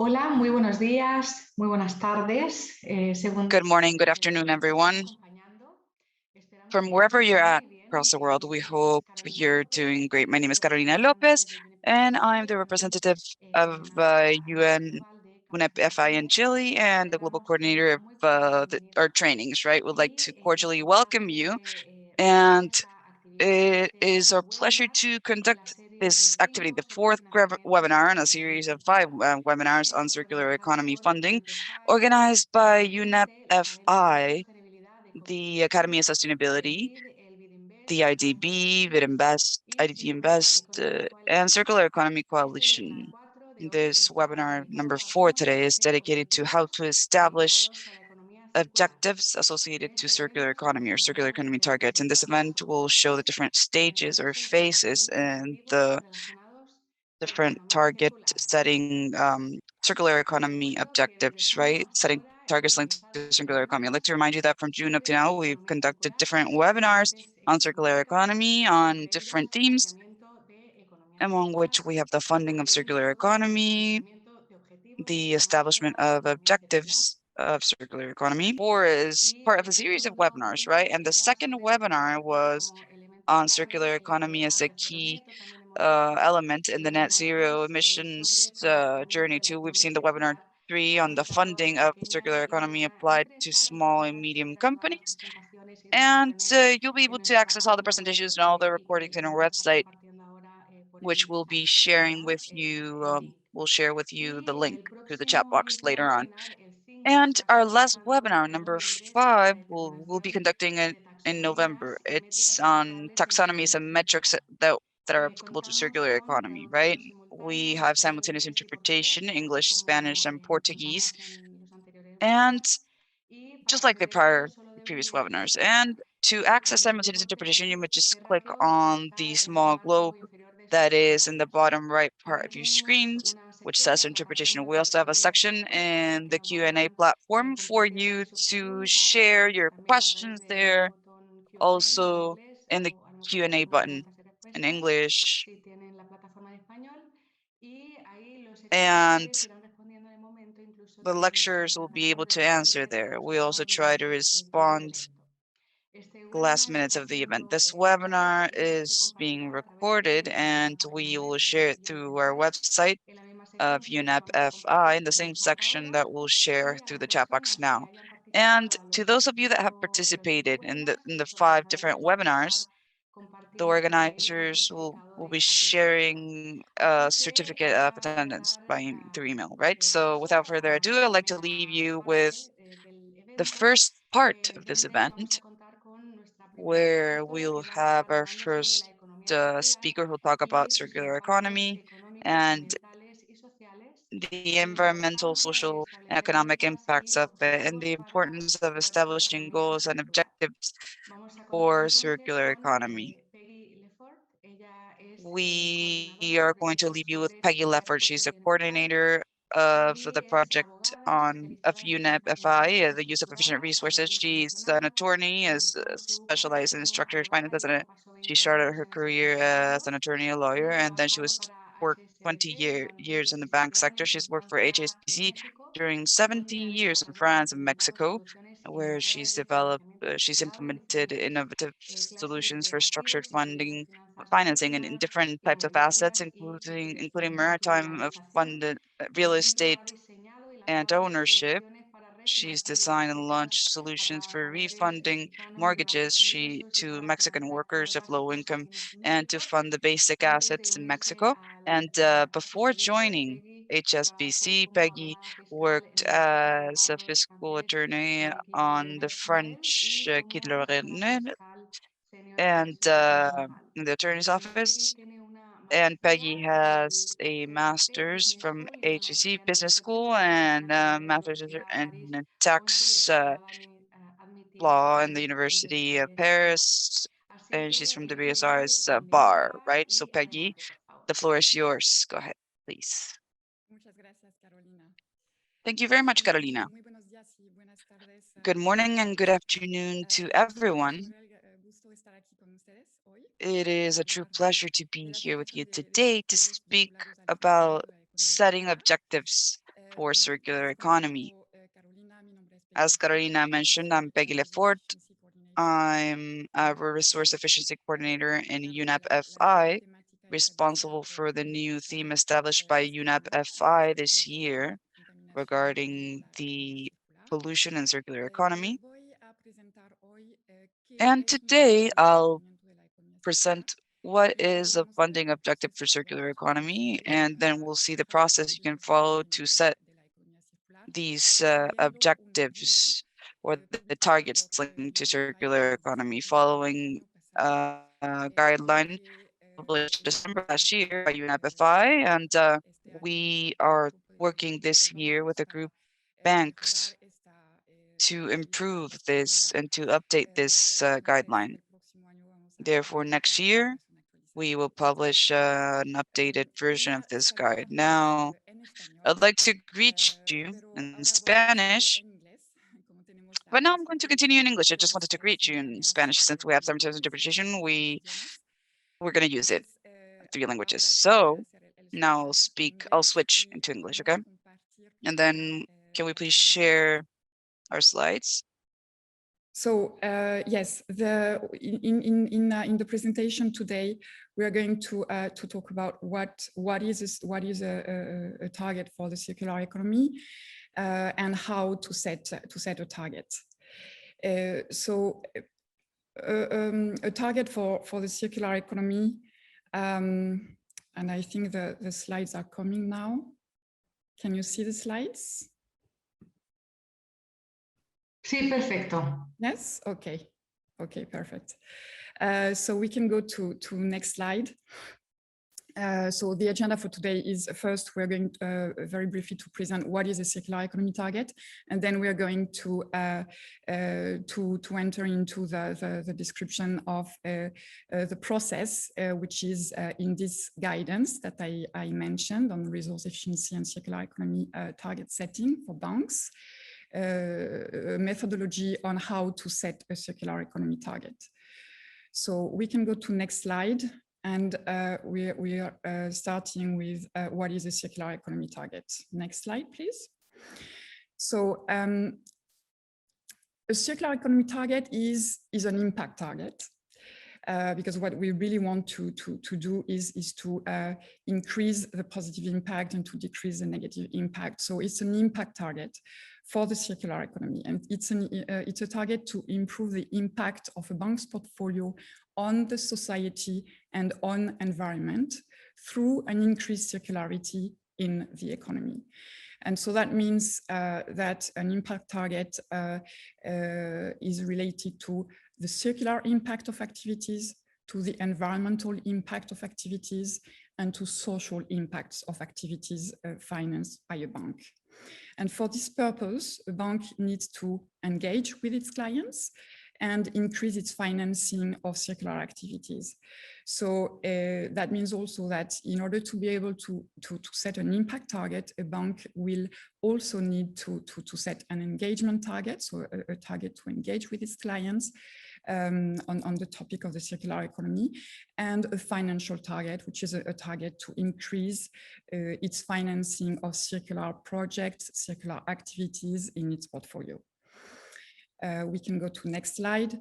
Hola, muy buenos días, muy buenas tardes. Good morning, good afternoon, everyone. From wherever you're at across the world, we hope you're doing great. My name is Carolina Lopez, and I'm the representative of UN UNEP FI in Chile and the global coordinator of our trainings, right? We'd like to cordially welcome you, and it is our pleasure to conduct this activity, the fourth webinar in a series of five webinars on circular economy funding, organized by UNEP FI, the Academy of Sustainability, the IDB, VidInvest, IDT Invest, and Circular Economy Coalition. This webinar number 4 today is dedicated to how to establish objectives associated to circular economy or circular economy targets. And this event will show the different stages or phases and the different target setting circular economy objectives, right? Setting targets linked to circular economy. I'd like to remind you that from June up to now, we've conducted different webinars on circular economy on different themes, among which we have the funding of circular economy, the establishment of objectives of circular economy, or is part of a series of webinars, right? And the second webinar was on circular economy as a key element in the net zero emissions journey too. We've seen the webinar 3 on the funding of the circular economy applied to small and medium companies. And you'll be able to access all the presentations and all the recordings in our website, which we'll be sharing with you. We'll share with you the link to the chat box later on. And our last webinar, number 5, we'll be conducting it in November. It's on taxonomies and metrics that are applicable to circular economy, right? We have simultaneous interpretation, English, Spanish, and Portuguese, and just like the previous webinars. And to access simultaneous interpretation, you would just click on the small globe that is in the bottom right part of your screens, which says interpretation. We also have a section in the Q&A platform for you to share your questions there. Also in the Q&A button in English. And the lecturers will be able to answer there. We also try to respond the last minutes of the event. This webinar is being recorded and we will share it through our website of UNEP FI in the same section that we'll share through the chat box now. And to those of you that have participated in the 5 different webinars, the organizers will be sharing a certificate of attendance through email, right? So without further ado, I'd like to leave you with the first part of this event, where we'll have our first speaker who'll talk about circular economy and the environmental, social, and economic impacts of it, and the importance of establishing goals and objectives for circular economy. We are going to leave you with Peggy Leffert. She's the coordinator of the project of UNEP FI, the use of efficient resources. She's an attorney, is specialized in structured finance. She started her career as an attorney, a lawyer, and then she worked 20 years in the bank sector. She's worked for HSBC during 17 years in France and Mexico, where she's implemented innovative solutions for structured financing and in different types of assets, including maritime funded real estate and ownership. She's designed and launched solutions for refunding mortgages to Mexican workers of low income and to fund the basic assets in Mexico. And before joining HSBC, Peggy worked as a fiscal attorney on the French Quai de Lorraine and in the attorney's office. And Peggy has a master's from HEC Business School and a master's in tax law in the University of Paris. And she's from the BSR's bar, right? So Peggy, the floor is yours. Go ahead, please. Thank you very much, Carolina. Good morning and good afternoon to everyone. It is a true pleasure to be here with you today to speak about setting objectives for circular economy. As Carolina mentioned, I'm Peggy Lefort. I'm a resource efficiency coordinator in UNEP-FI, responsible for the new theme established by UNEP-FI this year regarding the pollution and circular economy. And today I'll present what is a funding objective for circular economy, and then we'll see the process you can follow to set these objectives or the targets linked to circular economy following a guideline published December last year by UNEP-FI, and we are working this year with a group banks to improve this and to update this guideline. Therefore, next year, we will publish an updated version of this guide. Now, I'd like to greet you in Spanish, but now I'm going to continue in English. I just wanted to greet you in Spanish since we have simultaneous interpretation. We're going to use it, 3 languages. So now I'll switch into English, okay? And then can we please share our slides? So yes, in the presentation today, we are going to talk about what is a target for the circular economy and how to set a target. So a target for the circular economy, and I think the slides are coming now. Can you see the slides? Sí, perfecto. Yes, okay, perfect. So we can go to next slide. So the agenda for today is first we're going very briefly to present what is a circular economy target, and then we are going to enter into the description of the process, which is in this guidance that I mentioned on resource efficiency and circular economy target setting for banks. Methodology on how to set a circular economy target. So we can go to next slide, and we are starting with what is a circular economy target. Next slide, please. So a circular economy target is an impact target. Because what we really want to do is to increase the positive impact and to decrease the negative impact. So it's an impact target for the circular economy, and it's a target to improve the impact of a bank's portfolio on the society and on environment through an increased circularity in the economy. And so that means that an impact target is related to the circular impact of activities, to the environmental impact of activities, and to social impacts of activities financed by a bank. And for this purpose, a bank needs to engage with its clients and increase its financing of circular activities. So that means also that in order to be able to set an impact target, a bank will also need to set an engagement target, so a target to engage with its clients on the topic of the circular economy, and a financial target, which is a target to increase its financing of circular projects, circular activities in its portfolio. We can go to next slide.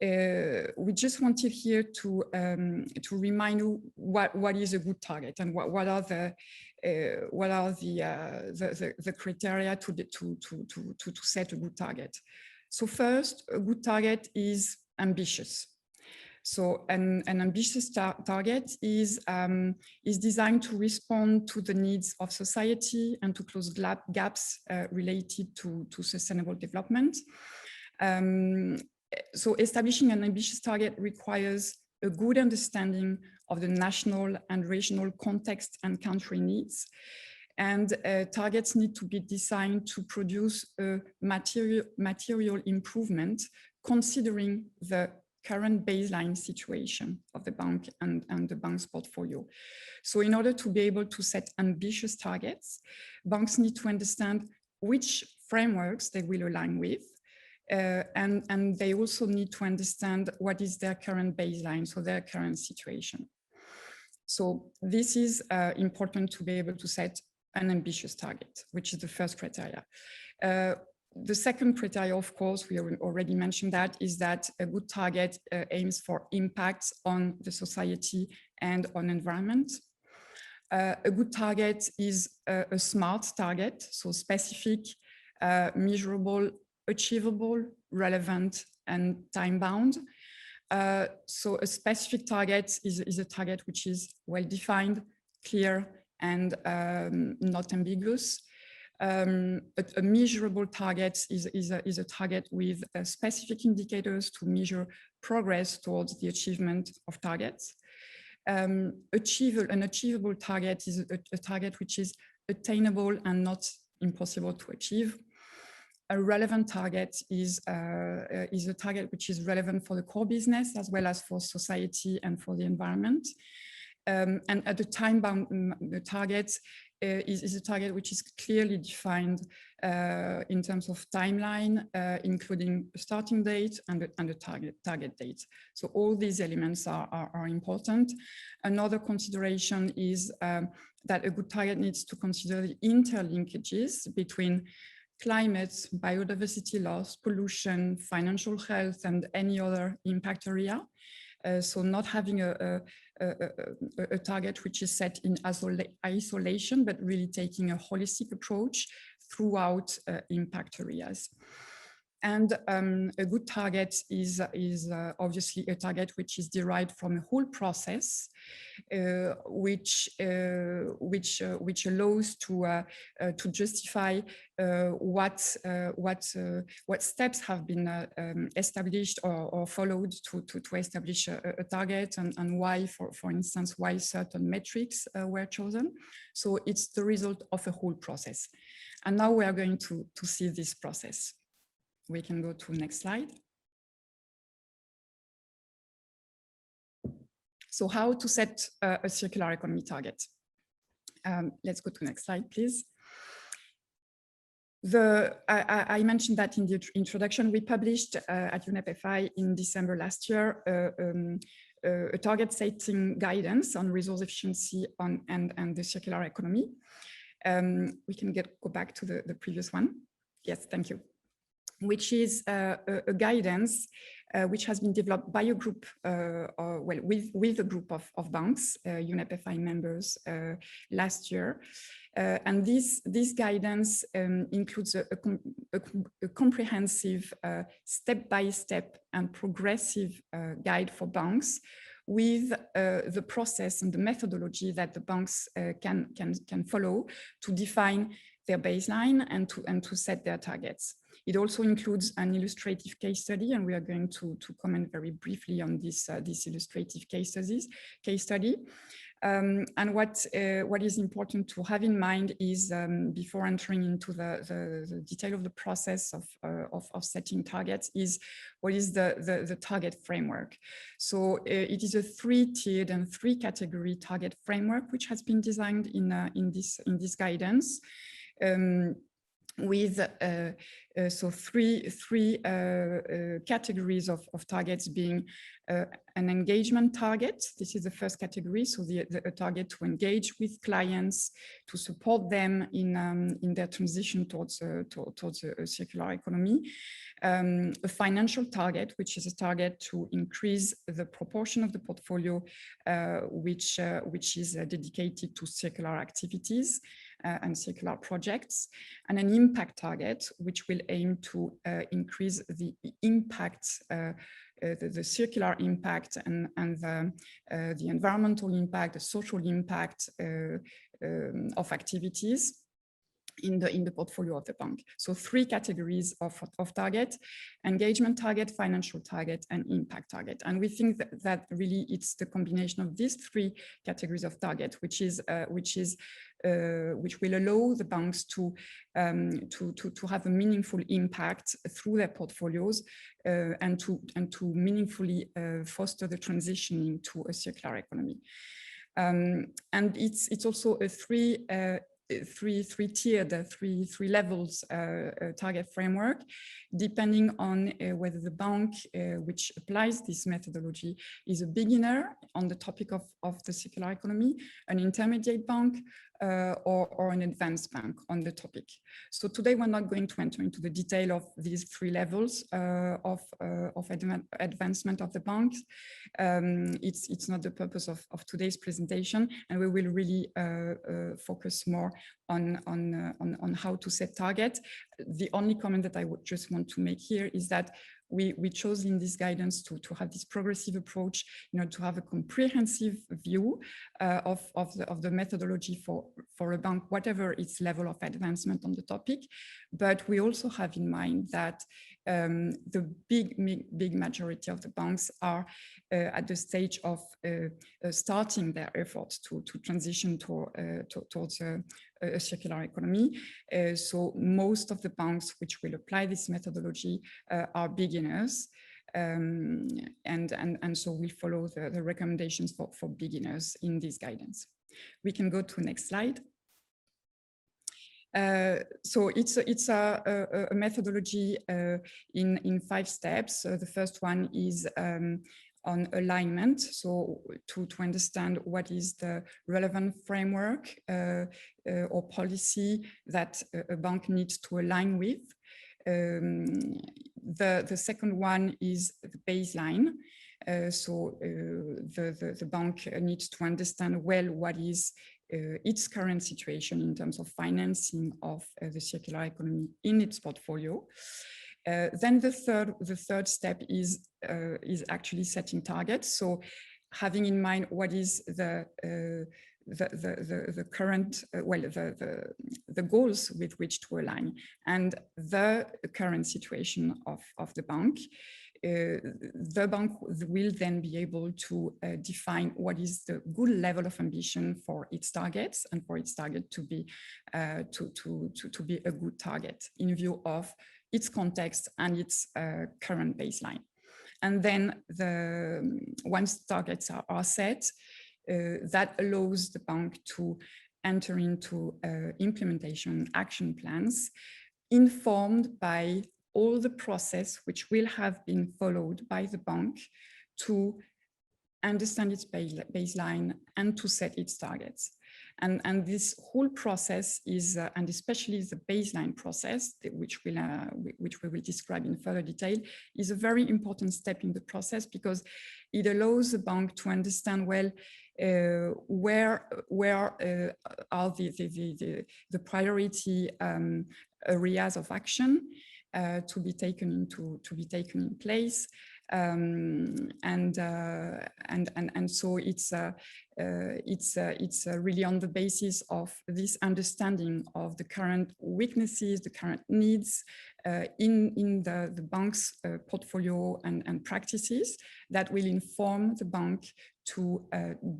We just wanted here to remind you what is a good target and what are the criteria to set a good target. So first, a good target is ambitious. So an ambitious target is designed to respond to the needs of society and to close gaps related to sustainable development. So establishing an ambitious target requires a good understanding of the national and regional context and country needs. And targets need to be designed to produce a material improvement considering the current baseline situation of the bank and the bank's portfolio. So in order to be able to set ambitious targets, banks need to understand which frameworks they will align with. And they also need to understand what is their current baseline, so their current situation. So this is important to be able to set an ambitious target, which is the first criteria. The second criteria, of course, we already mentioned that, is that a good target aims for impacts on the society and on environment. A good target is a SMART target, so specific, measurable, achievable, relevant, and time-bound. So a specific target is a target which is well-defined, clear, and not ambiguous. A measurable target is a target with specific indicators to measure progress towards the achievement of targets. An achievable target is a target which is attainable and not impossible to achieve. A relevant target is a target which is relevant for the core business as well as for society and for the environment. And at the time-bound target is a target which is clearly defined in terms of timeline, including a starting date and a target date. So all these elements are important. Another consideration is that a good target needs to consider the interlinkages between climate, biodiversity loss, pollution, financial health, and any other impact area. So not having a target which is set in isolation, but really taking a holistic approach throughout impact areas. And a good target is obviously a target which is derived from a whole process, which allows to justify what steps have been established or followed to establish a target, and why, for instance, why certain metrics were chosen. So it's the result of a whole process. And now we are going to see this process. We can go to next slide. So how to set a circular economy target? Let's go to next slide, please. I mentioned that in the introduction. We published at UNEP FI in December last year a target setting guidance on resource efficiency and the circular economy. We can go back to the previous one. Yes, thank you. Which is a guidance which has been developed by a group, with a group of banks, UNEP FI members last year. And this guidance includes a comprehensive step-by-step and progressive guide for banks with the process and the methodology that the banks can follow to define their baseline and to set their targets. It also includes an illustrative case study, and we are going to comment very briefly on this illustrative case study. And what is important to have in mind is, before entering into the detail of the process of setting targets, is what is the target framework. So it is a 3-tiered and 3-category target framework which has been designed in this guidance. With so three categories of targets, being an engagement target. This is the first category, so a target to engage with clients, to support them in their transition towards a circular economy. A financial target, which is a target to increase the proportion of the portfolio which is dedicated to circular activities and circular projects, and an impact target, which will aim to increase the impact, the circular impact and the environmental impact, the social impact of activities in the portfolio of the bank. So 3 categories of target: engagement target, financial target, and impact target. And we think that really it's the combination of these 3 categories of target which will allow the banks to have a meaningful impact through their portfolios and to meaningfully foster the transitioning to a circular economy. And it's also a three-tiered, three levels target framework, depending on whether the bank which applies this methodology is a beginner on the topic of the circular economy, an intermediate bank, or an advanced bank on the topic. So today we're not going to enter into the detail of these three levels of advancement of the banks. It's not the purpose of today's presentation, and we will really focus more on how to set targets. The only comment that I would just want to make here is that we chose in this guidance to have this progressive approach, to have a comprehensive view of the methodology for a bank, whatever its level of advancement on the topic. But we also have in mind that the big majority of the banks are at the stage of starting their efforts to transition towards a circular economy. So most of the banks which will apply this methodology are beginners. And so we'll follow the recommendations for beginners in this guidance. We can go to next slide. So it's a methodology in 5 steps. The first one is on alignment, so to understand what is the relevant framework or policy that a bank needs to align with. The second one is the baseline. So the bank needs to understand well what is its current situation in terms of financing of the circular economy in its portfolio. Then the third step is actually setting targets. So having in mind what is the current, the goals with which to align and the current situation of the bank. The bank will then be able to define what is the good level of ambition for its targets and for its target to be a good target in view of its context and its current baseline. And then once targets are set, that allows the bank to enter into implementation action plans informed by all the process which will have been followed by the bank to understand its baseline and to set its targets. And this whole process is, and especially the baseline process, which we will describe in further detail, is a very important step in the process because it allows the bank to understand well where are the priority areas of action to be taken in place. And so it's really on the basis of this understanding of the current weaknesses, the current needs in the bank's portfolio and practices that will inform the bank to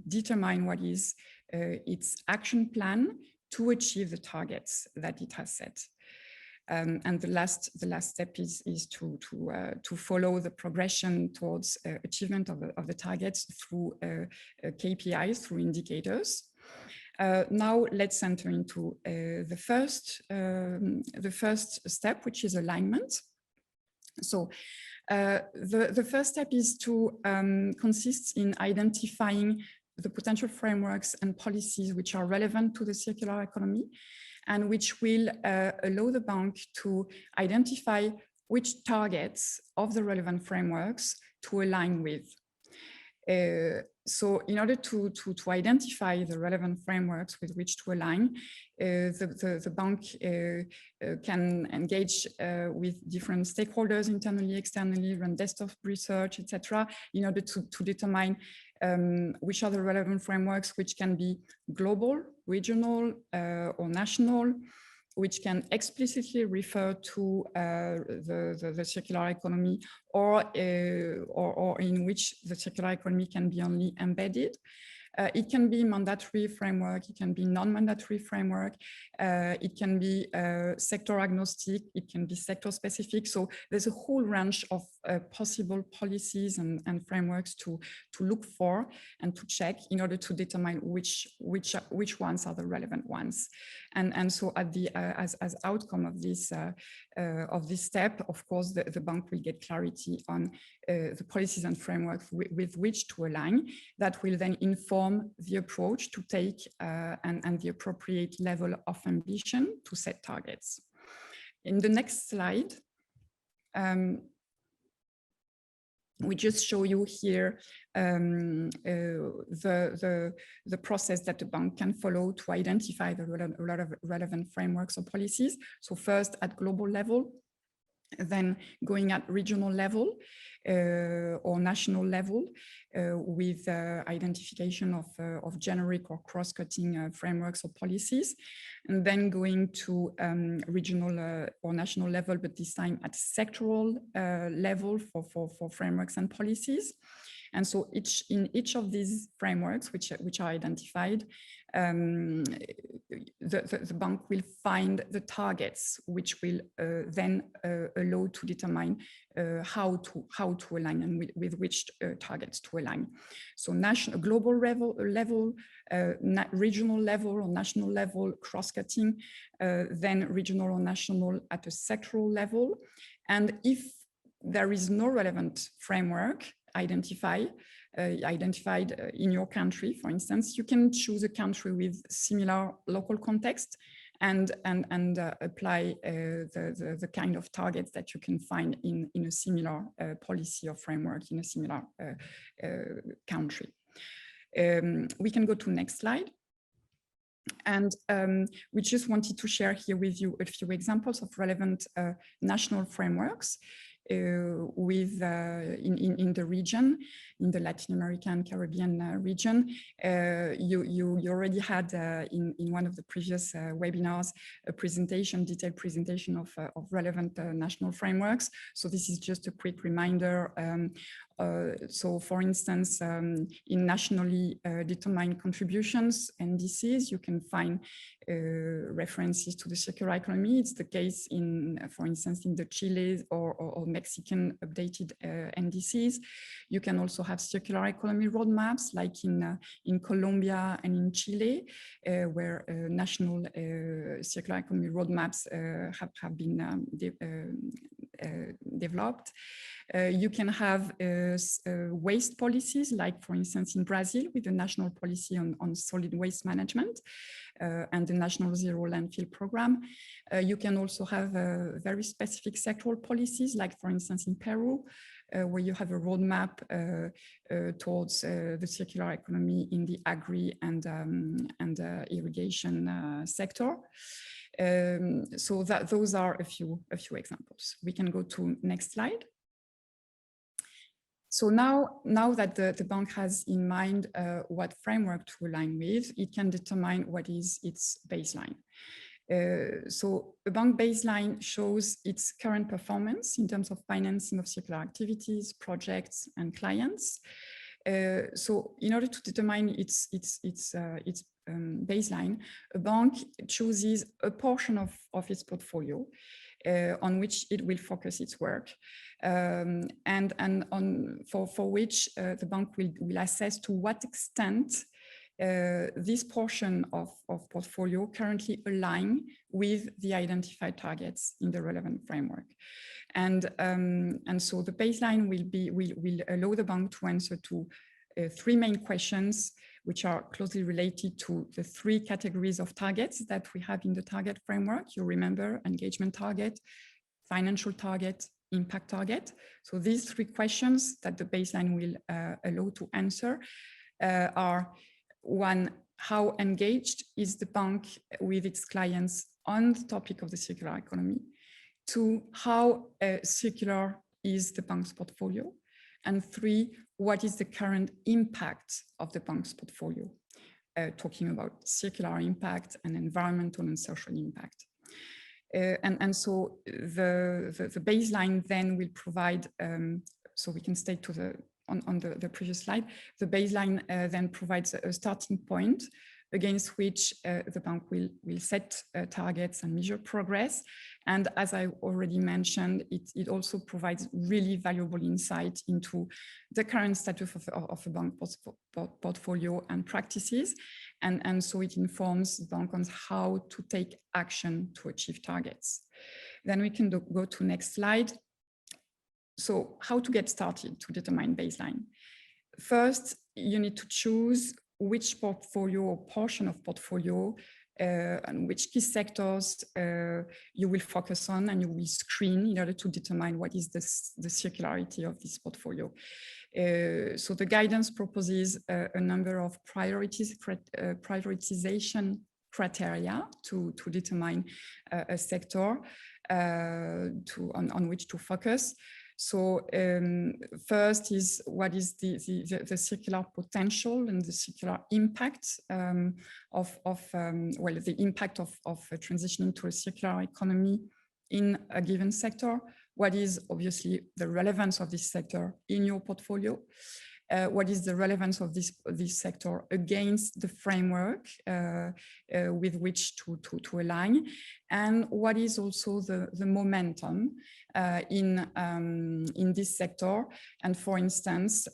determine what is its action plan to achieve the targets that it has set. And the last step is to follow the progression towards achievement of the targets through KPIs, through indicators. Now let's enter into the first step, which is alignment. So the first step is to consists in identifying the potential frameworks and policies which are relevant to the circular economy, and which will allow the bank to identify which targets of the relevant frameworks to align with. So in order to identify the relevant frameworks with which to align, the bank can engage with different stakeholders internally, externally, run desktop research, etc., in order to determine which are the relevant frameworks which can be global, regional, or national, which can explicitly refer to the circular economy, or in which the circular economy can be only embedded. It can be mandatory framework, it can be non-mandatory framework, it can be sector agnostic, it can be sector specific. So there's a whole range of possible policies and frameworks to look for and to check in order to determine which ones are the relevant ones. And so at the as outcome of this of this step, of course, the bank will get clarity on the policies and frameworks with which to align. That will then inform the approach to take and the appropriate level of ambition to set targets. In the next slide, we just show you here the process that the bank can follow to identify the relevant frameworks or policies. So first at global level, then going at regional level or national level with identification of generic or cross-cutting frameworks or policies, and then going to regional or national level, but this time at sectoral level for frameworks and policies. And so in each of these frameworks, which are identified, the bank will find the targets, which will then allow to determine how to align and with which targets to align. So national, global level, regional level or national level, cross-cutting, then regional or national at a sectoral level. And if there is no relevant framework identified in your country, for instance, you can choose a country with similar local context and apply the kind of targets that you can find in a similar policy or framework in a similar country. We can go to next slide. And we just wanted to share here with you a few examples of relevant national frameworks with in the region, in the Latin American Caribbean region. You already had in one of the previous webinars a detailed presentation of relevant national frameworks. So this is just a quick reminder. So for instance, in nationally determined contributions, NDCs, you can find references to the circular economy. It's the case in, for instance, in the Chile or Mexican updated NDCs. You can also have circular economy roadmaps like in Colombia and in Chile, where national circular economy roadmaps have been developed. You can have waste policies, like for instance in Brazil with the national policy on solid waste management and the national zero landfill program. You can also have very specific sectoral policies, like for instance in Peru, where you have a roadmap towards the circular economy in the agri and irrigation sector. So those are a few examples. We can go to next slide. So now that the bank has in mind what framework to align with, it can determine what is its baseline. So the bank baseline shows its current performance in terms of financing of circular activities, projects, and clients. So in order to determine its baseline, a bank chooses a portion of its portfolio on which it will focus its work, and for which the bank will assess to what extent this portion of portfolio currently align with the identified targets in the relevant framework. And so the baseline will allow the bank to answer to three main questions, which are closely related to the three categories of targets that we have in the target framework. You remember engagement target, financial target, impact target. So these three questions that the baseline will allow to answer are: one, how engaged is the bank with its clients on the topic of the circular economy? Two, how circular is the bank's portfolio? And three, what is the current impact of the bank's portfolio? Talking about circular impact and environmental and social impact. And so the baseline then will provide, so we can stay to on the previous slide, the baseline then provides a starting point against which the bank will set targets and measure progress. And as I already mentioned, it also provides really valuable insight into the current status of a bank portfolio and practices. And so it informs the bank on how to take action to achieve targets. Then we can go to next slide. So how to get started to determine baseline? First, you need to choose which portfolio or portion of portfolio and which key sectors you will focus on, and you will screen in order to determine what is the circularity of this portfolio. So the guidance proposes a number of prioritization criteria to determine a sector on which to focus. So first is what is the circular potential and the circular impact of the impact of transitioning to a circular economy in a given sector. What is obviously the relevance of this sector in your portfolio? What is the relevance of this sector against the framework with which to align, and what is also the momentum in this sector? And for instance,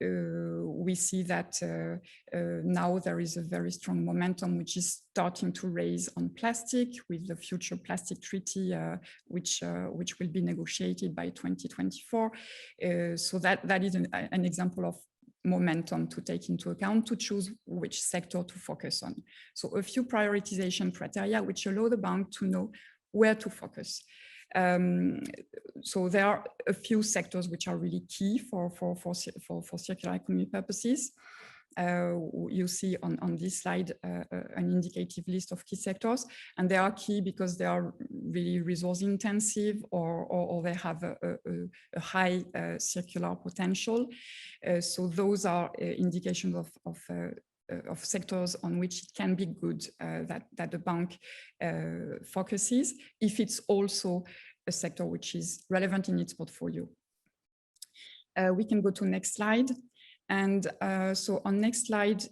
we see that now there is a very strong momentum which is starting to raise on plastic with the future plastic treaty, which will be negotiated by 2024. So that is an example of momentum to take into account to choose which sector to focus on. So a few prioritization criteria which allow the bank to know where to focus. So there are a few sectors which are really key for circular economy purposes. You see on this slide an indicative list of key sectors, and they are key because they are really resource intensive or they have a high circular potential. So those are indications of sectors on which it can be good that the bank focuses, if it's also a sector which is relevant in its portfolio. We can go to next slide. And so on next slide,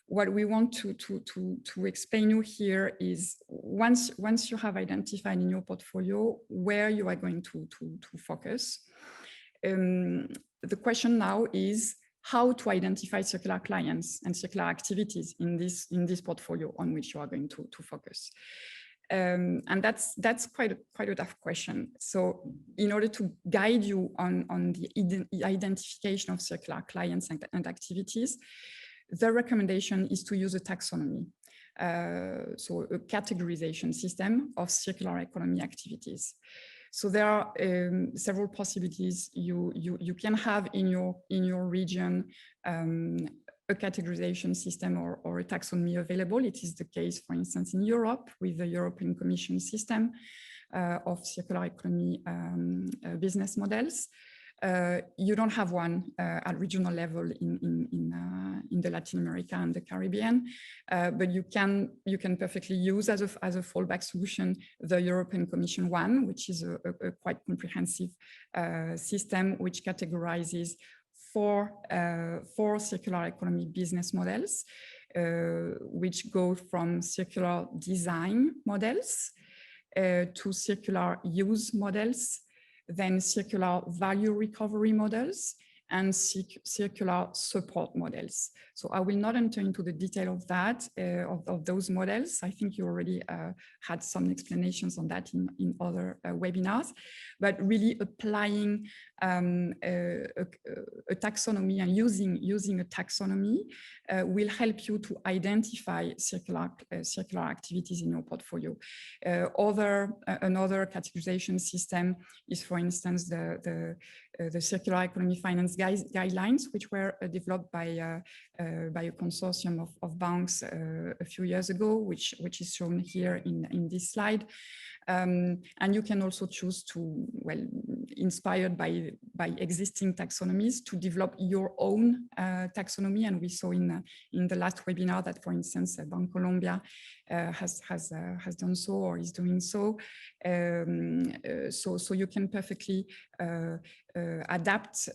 what we want to explain you here is once you have identified in your portfolio where you are going to focus, the question now is how to identify circular clients and circular activities in this portfolio on which you are going to focus. And that's quite a tough question. So in order to guide you on the identification of circular clients and activities, the recommendation is to use a taxonomy. So a categorization system of circular economy activities. So there are several possibilities you can have in your region, a categorization system or a taxonomy available. It is the case, for instance, in Europe with the European Commission system of circular economy business models. You don't have one at regional level in the Latin America and the Caribbean, but you can perfectly use as a fallback solution the European Commission one, which is a quite comprehensive system which categorizes four circular economy business models, which go from circular design models to circular use models, then circular value recovery models, and circular support models. So I will not enter into the detail of that, of those models. I think you already had some explanations on that in other webinars, but really applying a taxonomy and using a taxonomy will help you to identify circular activities in your portfolio. Another categorization system is, for instance, the circular economy finance guidelines, which were developed by a consortium of banks a few years ago, which is shown here in this slide. And you can also choose to, inspired by existing taxonomies, to develop your own taxonomy. And we saw in the last webinar that, for instance, Bancolombia has done so or is doing so. So you can perfectly adapt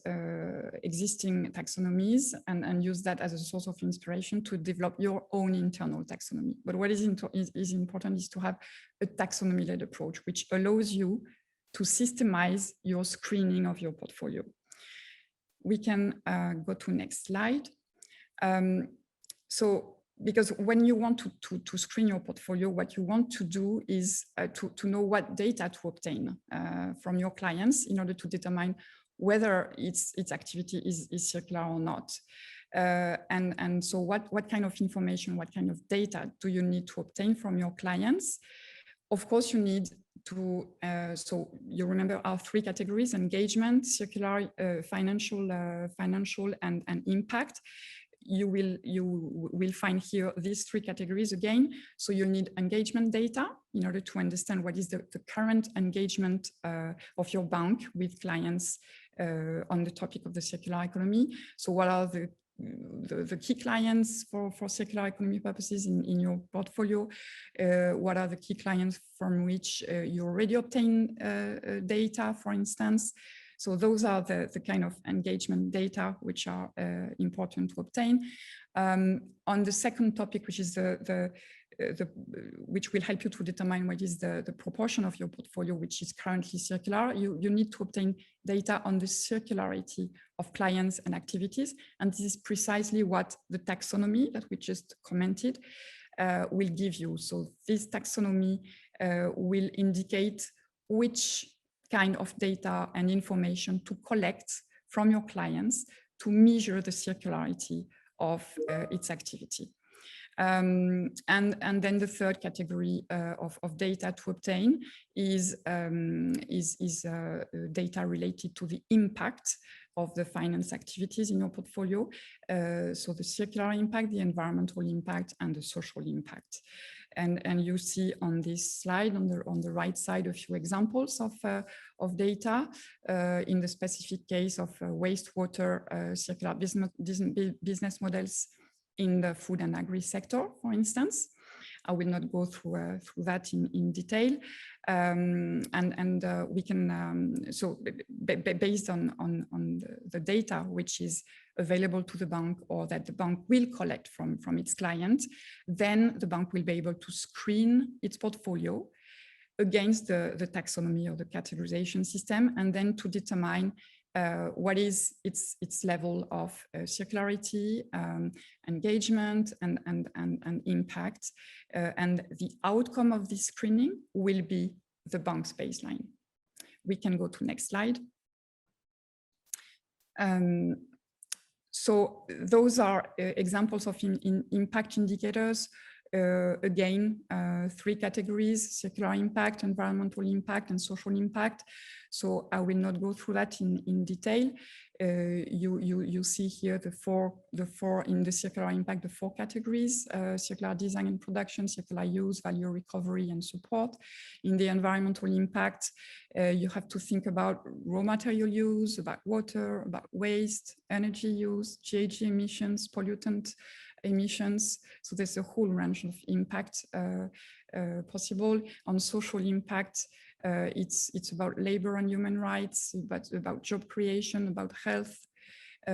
existing taxonomies and use that as a source of inspiration to develop your own internal taxonomy. But what is important is to have a taxonomy-led approach, which allows you to systemize your screening of your portfolio. We can go to next slide. So because when you want to screen your portfolio, what you want to do is to know what data to obtain from your clients in order to determine whether its activity is circular or not. And so what kind of information, what kind of data do you need to obtain from your clients? Of course, you need to, so you remember our three categories: engagement, circular, financial, and impact. You will find here these three categories again. So you need engagement data in order to understand what is the current engagement of your bank with clients on the topic of the circular economy. So what are the key clients for circular economy purposes in your portfolio? What are the key clients from which you already obtain data, for instance? So those are the kind of engagement data which are important to obtain. On the second topic, which is which will help you to determine what is the proportion of your portfolio which is currently circular, you need to obtain data on the circularity of clients and activities. And this is precisely what the taxonomy that we just commented will give you. So this taxonomy will indicate which kind of data and information to collect from your clients to measure the circularity of its activity. And then the third category of data to obtain is data related to the impact of the finance activities in your portfolio. So the circular impact, the environmental impact, and the social impact. And you see on this slide on the right side a few examples of data in the specific case of wastewater circular business models in the food and agri sector, for instance. I will not go through that in detail. We can, so based on the data which is available to the bank or that the bank will collect from its client, then the bank will be able to screen its portfolio against the taxonomy or the categorization system, and then to determine what is its level of circularity, engagement, and impact. And the outcome of this screening will be the bank's baseline. We can go to next slide. So those are examples of impact indicators. Again, three categories: circular impact, environmental impact, and social impact. So I will not go through that in detail. You see here the four in the circular impact, the four categories: circular design and production, circular use, value recovery, and support. In the environmental impact, you have to think about raw material use, about water, about waste, energy use, GHG emissions, pollutant emissions. So there's a whole range of impact possible. On social impact, it's about labor and human rights, about job creation, about health.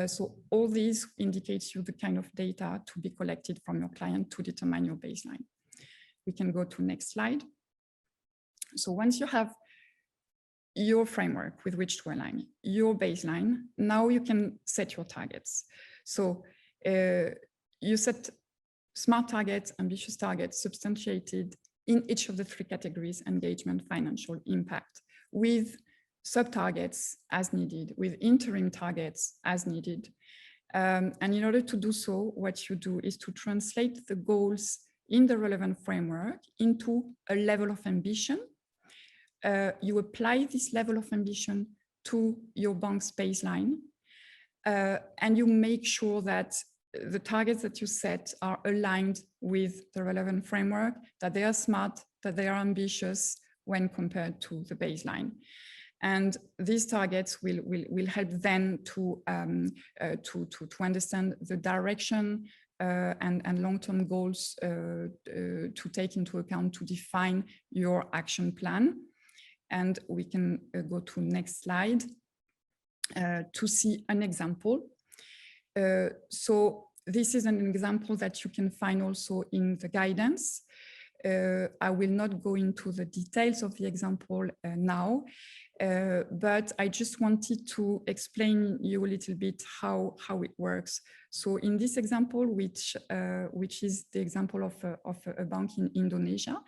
So all these indicates you the kind of data to be collected from your client to determine your baseline. We can go to next slide. So once you have your framework with which to align your baseline, now you can set your targets. So you set smart targets, ambitious targets, substantiated in each of the three categories: engagement, financial, impact, with sub-targets as needed, with interim targets as needed. And in order to do so, what you do is to translate the goals in the relevant framework into a level of ambition. You apply this level of ambition to your bank's baseline, and you make sure that the targets that you set are aligned with the relevant framework, that they are smart, that they are ambitious when compared to the baseline. And these targets will help then to understand the direction and long-term goals to take into account to define your action plan. And we can go to next slide to see an example. So this is an example that you can find also in the guidance. I will not go into the details of the example now, But I just wanted to explain you a little bit how it works. So in this example, which is the example of a bank in Indonesia,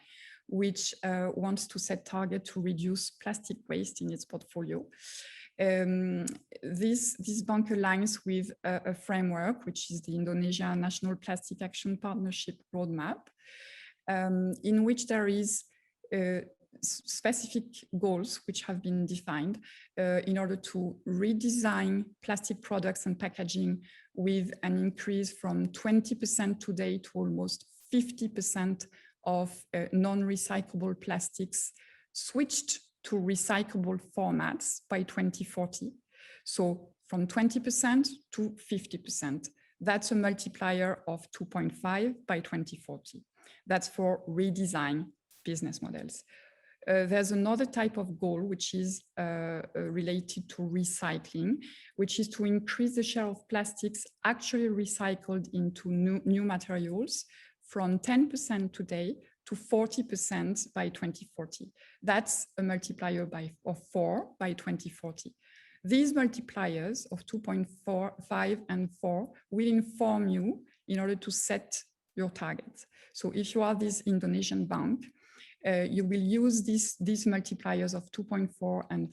which wants to set target to reduce plastic waste in its portfolio. This bank aligns with a framework, which is the Indonesia National Plastic Action Partnership Roadmap, in which there is specific goals which have been defined in order to redesign plastic products and packaging with an increase from 20% today to almost 50% of non-recyclable plastics switched to recyclable formats by 2040. So from 20% to 50%. That's a multiplier of 2.5 by 2040. That's for redesign business models. There's another type of goal, which is related to recycling, which is to increase the share of plastics actually recycled into new materials from 10% today to 40% by 2040. That's a multiplier of 4 by 2040. These multipliers of 2.4, 5, and 4 will inform you in order to set your targets. So if you are this Indonesian bank, you will use these multipliers of 2.4 and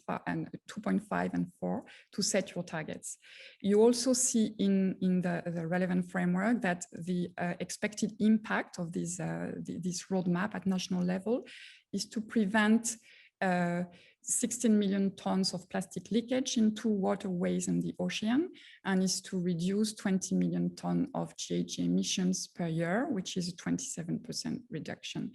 2.5 and 4 to set your targets. You also see in the relevant framework that the expected impact of this roadmap at national level is to prevent 16 million tons of plastic leakage into waterways and the ocean, and is to reduce 20 million tons of GHG emissions per year, which is a 27% reduction.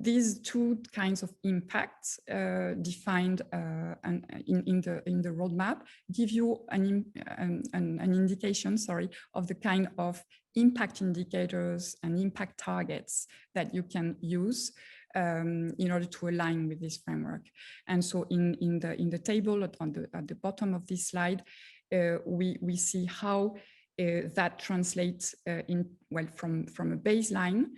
These two kinds of impacts defined in the roadmap give you an indication, of the kind of impact indicators and impact targets that you can use in order to align with this framework. And so in the table at the bottom of this slide, we see how that translates from a baseline,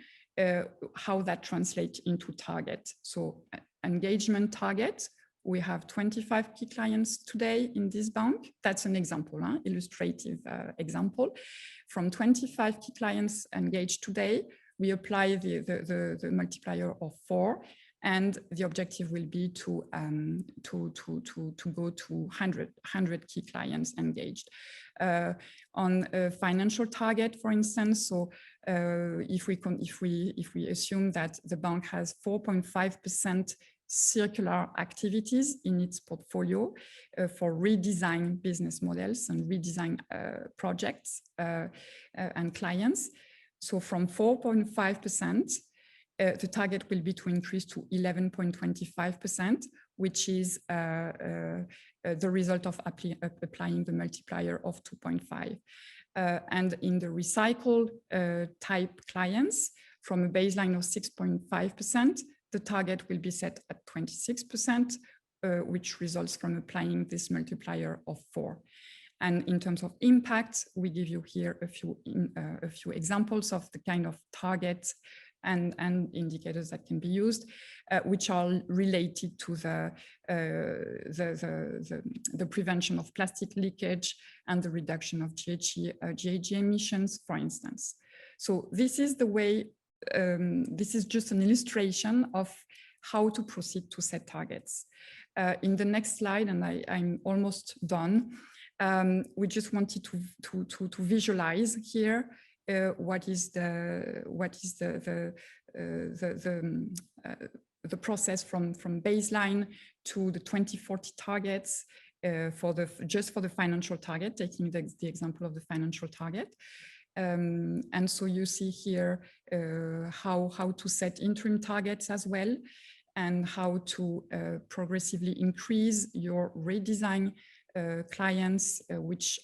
how that translates into target. So engagement target, we have 25 key clients today in this bank. That's an example, illustrative example. From 25 key clients engaged today, we apply the multiplier of 4, and the objective will be to go to 100 key clients engaged. On a financial target, for instance, so if we assume that the bank has 4.5% circular activities in its portfolio for redesign business models and redesign projects and clients. So from 4.5%, the target will be to increase to 11.25%, which is the result of applying the multiplier of 2.5. And in the recycled type clients, from a baseline of 6.5%, the target will be set at 26%, which results from applying this multiplier of 4. And in terms of impact, we give you here a few examples of the kind of targets and indicators that can be used, which are related to the prevention of plastic leakage and the reduction of GHG emissions, for instance. So this is the way, this is just an illustration of how to proceed to set targets. In the next slide, and I'm almost done, we just wanted to visualize here what is the process from baseline to the 2040 targets just for the financial target, taking the example of the financial target. And so you see here how to set interim targets as well, and how to progressively increase your redesign clients which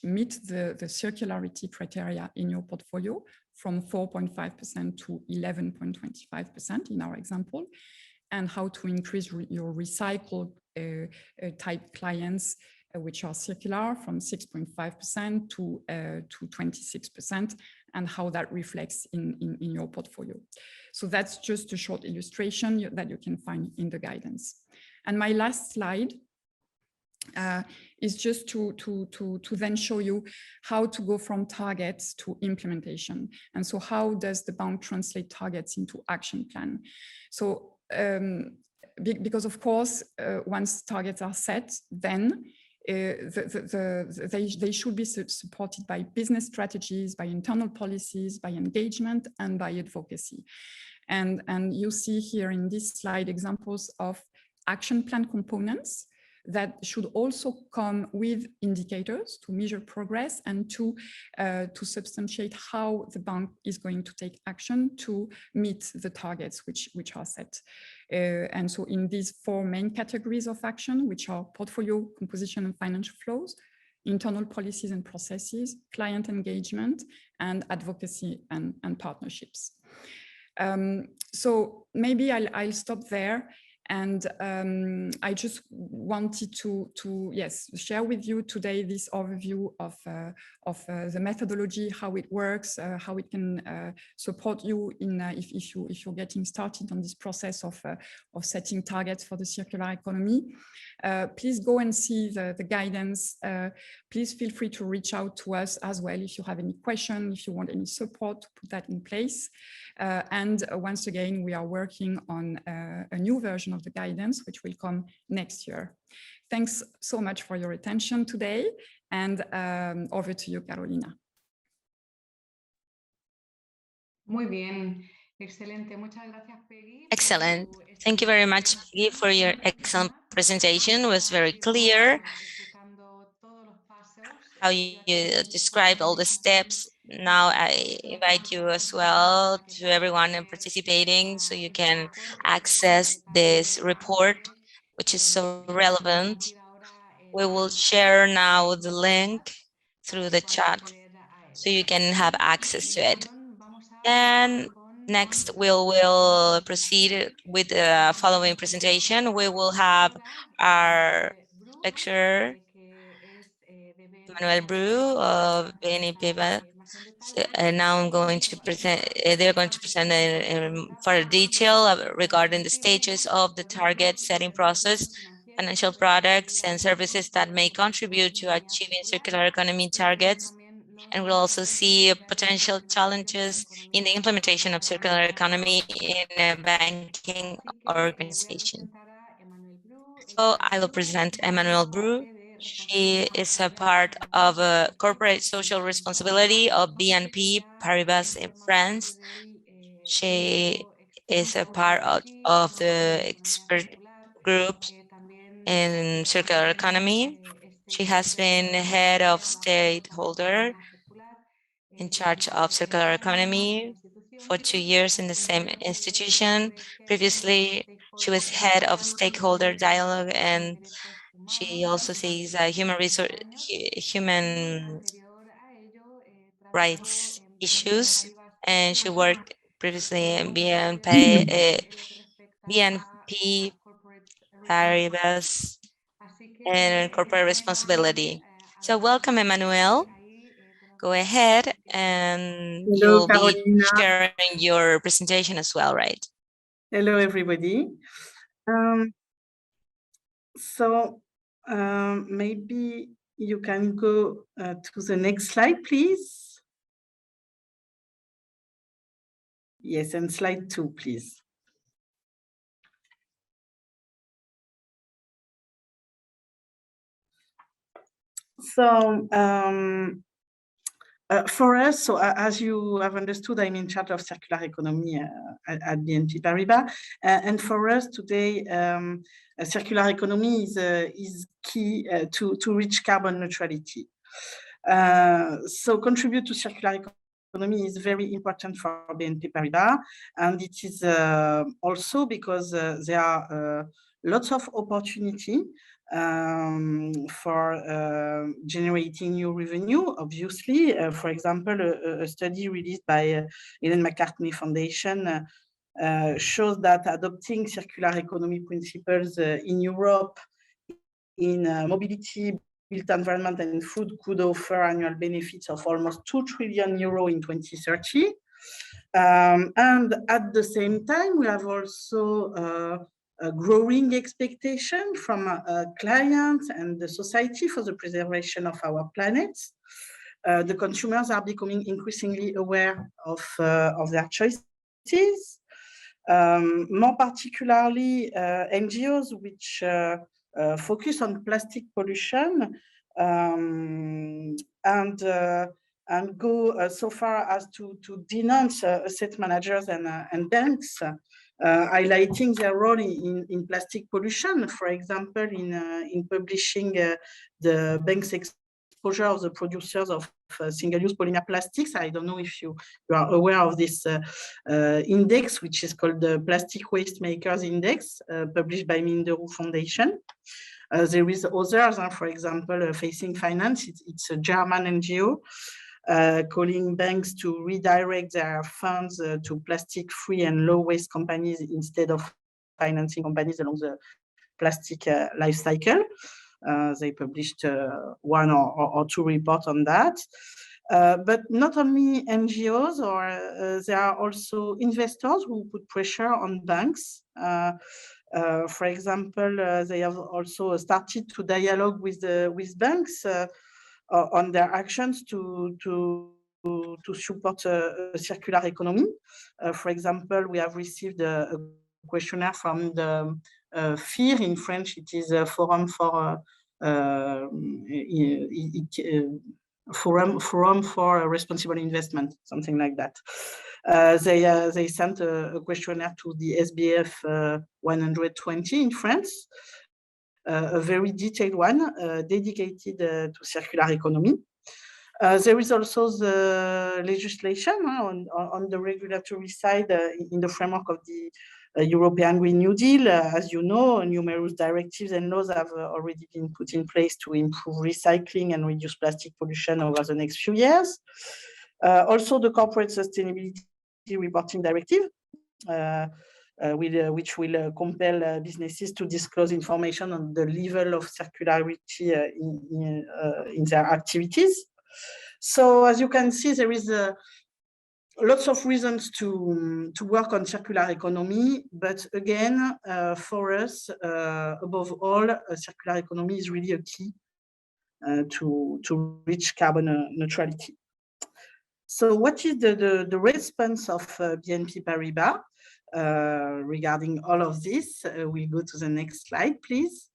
meet the circularity criteria in your portfolio from 4.5% to 11.25% in our example, and how to increase your recycled type clients which are circular from 6.5% to 26%, and how that reflects in your portfolio. So that's just a short illustration that you can find in the guidance. And my last slide is just to then show you how to go from targets to implementation. And so how does the bank translate targets into action plan? So because of course, once targets are set, then they should be supported by business strategies, by internal policies, by engagement, and by advocacy. And you see here in this slide examples of action plan components that should also come with indicators to measure progress and to substantiate how the bank is going to take action to meet the targets which are set. And so in these 4 main categories of action, which are portfolio composition and financial flows, internal policies and processes, client engagement, and advocacy and partnerships. So maybe I'll stop there. And I just wanted to share with you today this overview of the methodology, how it works, how it can support you in if you're getting started on this process of setting targets for the circular economy. Please go and see the guidance. Please feel free to reach out to us as well if you have any question, if you want any support to put that in place. And once again, we are working on a new version of the guidance, which will come next year. Thanks so much for your attention today, and over to you, Carolina. Muy bien, excelente. Muchas gracias, Peggy. Excellent. Thank you very much, Peggy, for your excellent presentation. It was very clear how you described all the steps. Now I invite you as well to everyone participating so you can access this report, which is so relevant. We will share now the link through the chat so you can have access to it. And next, we will proceed with the following presentation. We will have our lecturer, Emmanuel Bru of BNP Paribas. And now I'm going to present, they're going to present in further detail regarding the stages of the target setting process, financial products and services that may contribute to achieving circular economy targets. And we'll also see potential challenges in the implementation of circular economy in a banking organization. So I will present Emmanuel Bru. She is a part of a corporate social responsibility of BNP Paribas in France. She is a part of the expert group in circular economy. She has been head of stakeholder in charge of circular economy for 2 years in the same institution. Previously, she was head of stakeholder dialogue, and she also sees human rights issues, and she worked previously in BNP Paribas and corporate responsibility. So welcome, Emmanuel. Go ahead, and hello, you'll Carolina. be sharing your presentation as well, right? Hello, everybody. Maybe you can go to the next slide, please. Yes, and slide 2, please. So for us, as you have understood, I'm in charge of circular economy at BNP Paribas, and for us today, circular economy is key to reach carbon neutrality. So contribute to circular economy is very important for BNP Paribas, and it is also because there are lots of opportunity for generating new revenue, obviously. For example, a study released by Ellen MacArthur Foundation shows that adopting circular economy principles in Europe in mobility, built environment and food could offer annual benefits of almost 2 trillion euro in 2030. And at the same time, we have also growing expectation from clients and the society for the preservation of our planet. The consumers are becoming increasingly aware of their choices. More particularly, NGOs which focus on plastic pollution and go so far as to denounce asset managers and banks, highlighting their role in plastic pollution, for example, in publishing the bank's exposure of the producers of single-use polymer plastics. I don't know if you are aware of this index, which is called the Plastic Waste Makers Index, published by Minderoo Foundation. There is others, for example, Facing Finance. It's a German NGO calling banks to redirect their funds to plastic-free and low-waste companies instead of financing companies along the plastic life cycle. They published one or two reports on that. But not only NGOs, there are also investors who put pressure on banks. For example, they have also started to dialogue with banks on their actions to support a circular economy. For example, we have received a questionnaire from the FIR. In French, it is a Forum for Forum for Responsible Investment, something like that. They sent a questionnaire to the SBF 120 in France, a very detailed one dedicated to circular economy. There is also the legislation on the regulatory side in the framework of the European Green New Deal. As you know, numerous directives and laws have already been put in place to improve recycling and reduce plastic pollution over the next few years. Also, the Corporate Sustainability Reporting Directive, which will compel businesses to disclose information on the level of circularity in their activities. So, as you can see, there is lots of reasons to work on circular economy, but again, for us, above all, circular economy is really a key to reach carbon neutrality. So what is the response of BNP Paribas regarding all of this? We'll go to the next slide, please.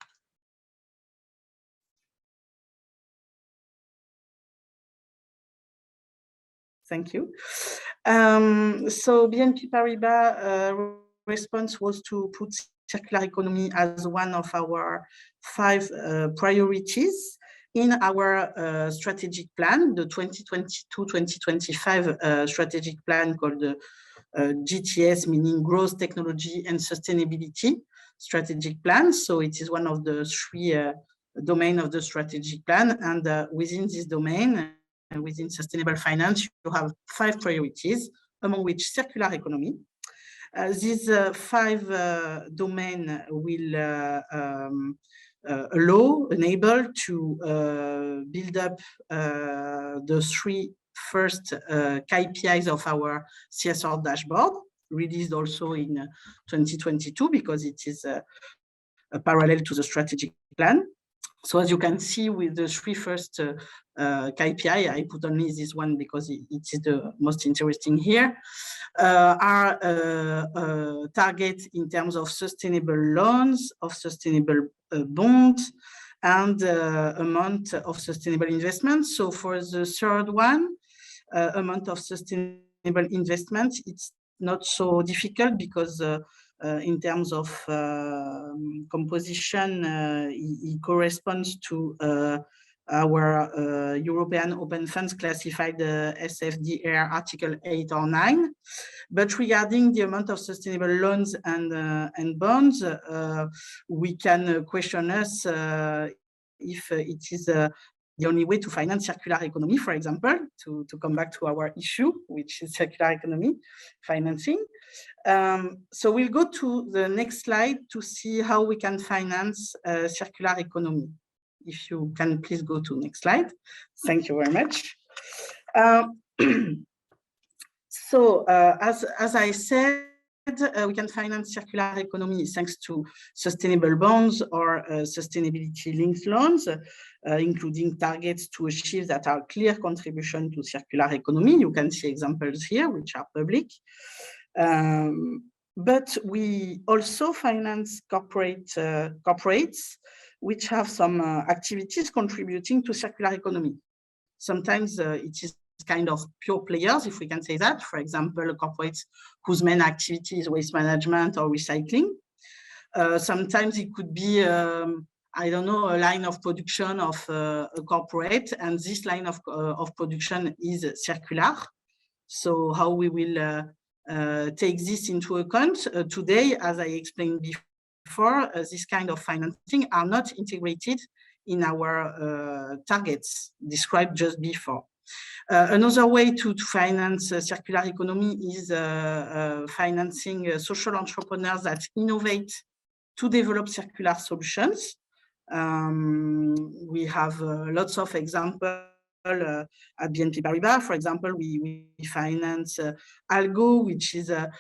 Thank you. So BNP Paribas response was to put circular economy as one of our 5 priorities in our strategic plan, the 2022-2025 strategic plan called the GTS, meaning Growth, Technology and Sustainability strategic plan. So it is one of the 3 domains of the strategic plan, and within this domain, within sustainable finance, you have 5 priorities, among which circular economy. These 5 domains will enable to build up the 3 first KPIs of our CSR dashboard, released also in 2022, because it is a parallel to the strategic plan. So as you can see, with the 3 first KPI, I put only this one because it is the most interesting here, are targets in terms of sustainable loans, of sustainable bonds, and amount of sustainable investments. So for the third one, amount of sustainable investment, it's not so difficult because in terms of composition, it corresponds to our European open funds classified SFDR Article 8 or 9. But regarding the amount of sustainable loans and bonds, we can question us if it is the only way to finance circular economy, for example, to come back to our issue, which is circular economy financing. So we'll go to the next slide to see how we can finance circular economy. If you can please go to next slide. Thank you very much. So as I said, we can finance circular economy thanks to sustainable bonds or sustainability-linked loans, including targets to achieve that are clear contribution to circular economy. You can see examples here, which are public. But we also finance corporates, which have some activities contributing to circular economy. Sometimes it is kind of pure players, if we can say that. For example, corporates whose main activity is waste management or recycling. Sometimes it could be, I don't know, a line of production of a corporate, and this line of production is circular. So how we will take this into account today, as I explained before, this kind of financing are not integrated in our targets described just before. Another way to finance circular economy is financing social entrepreneurs that innovate to develop circular solutions. We have lots of examples at BNP Paribas. For example, we finance Algo, which is a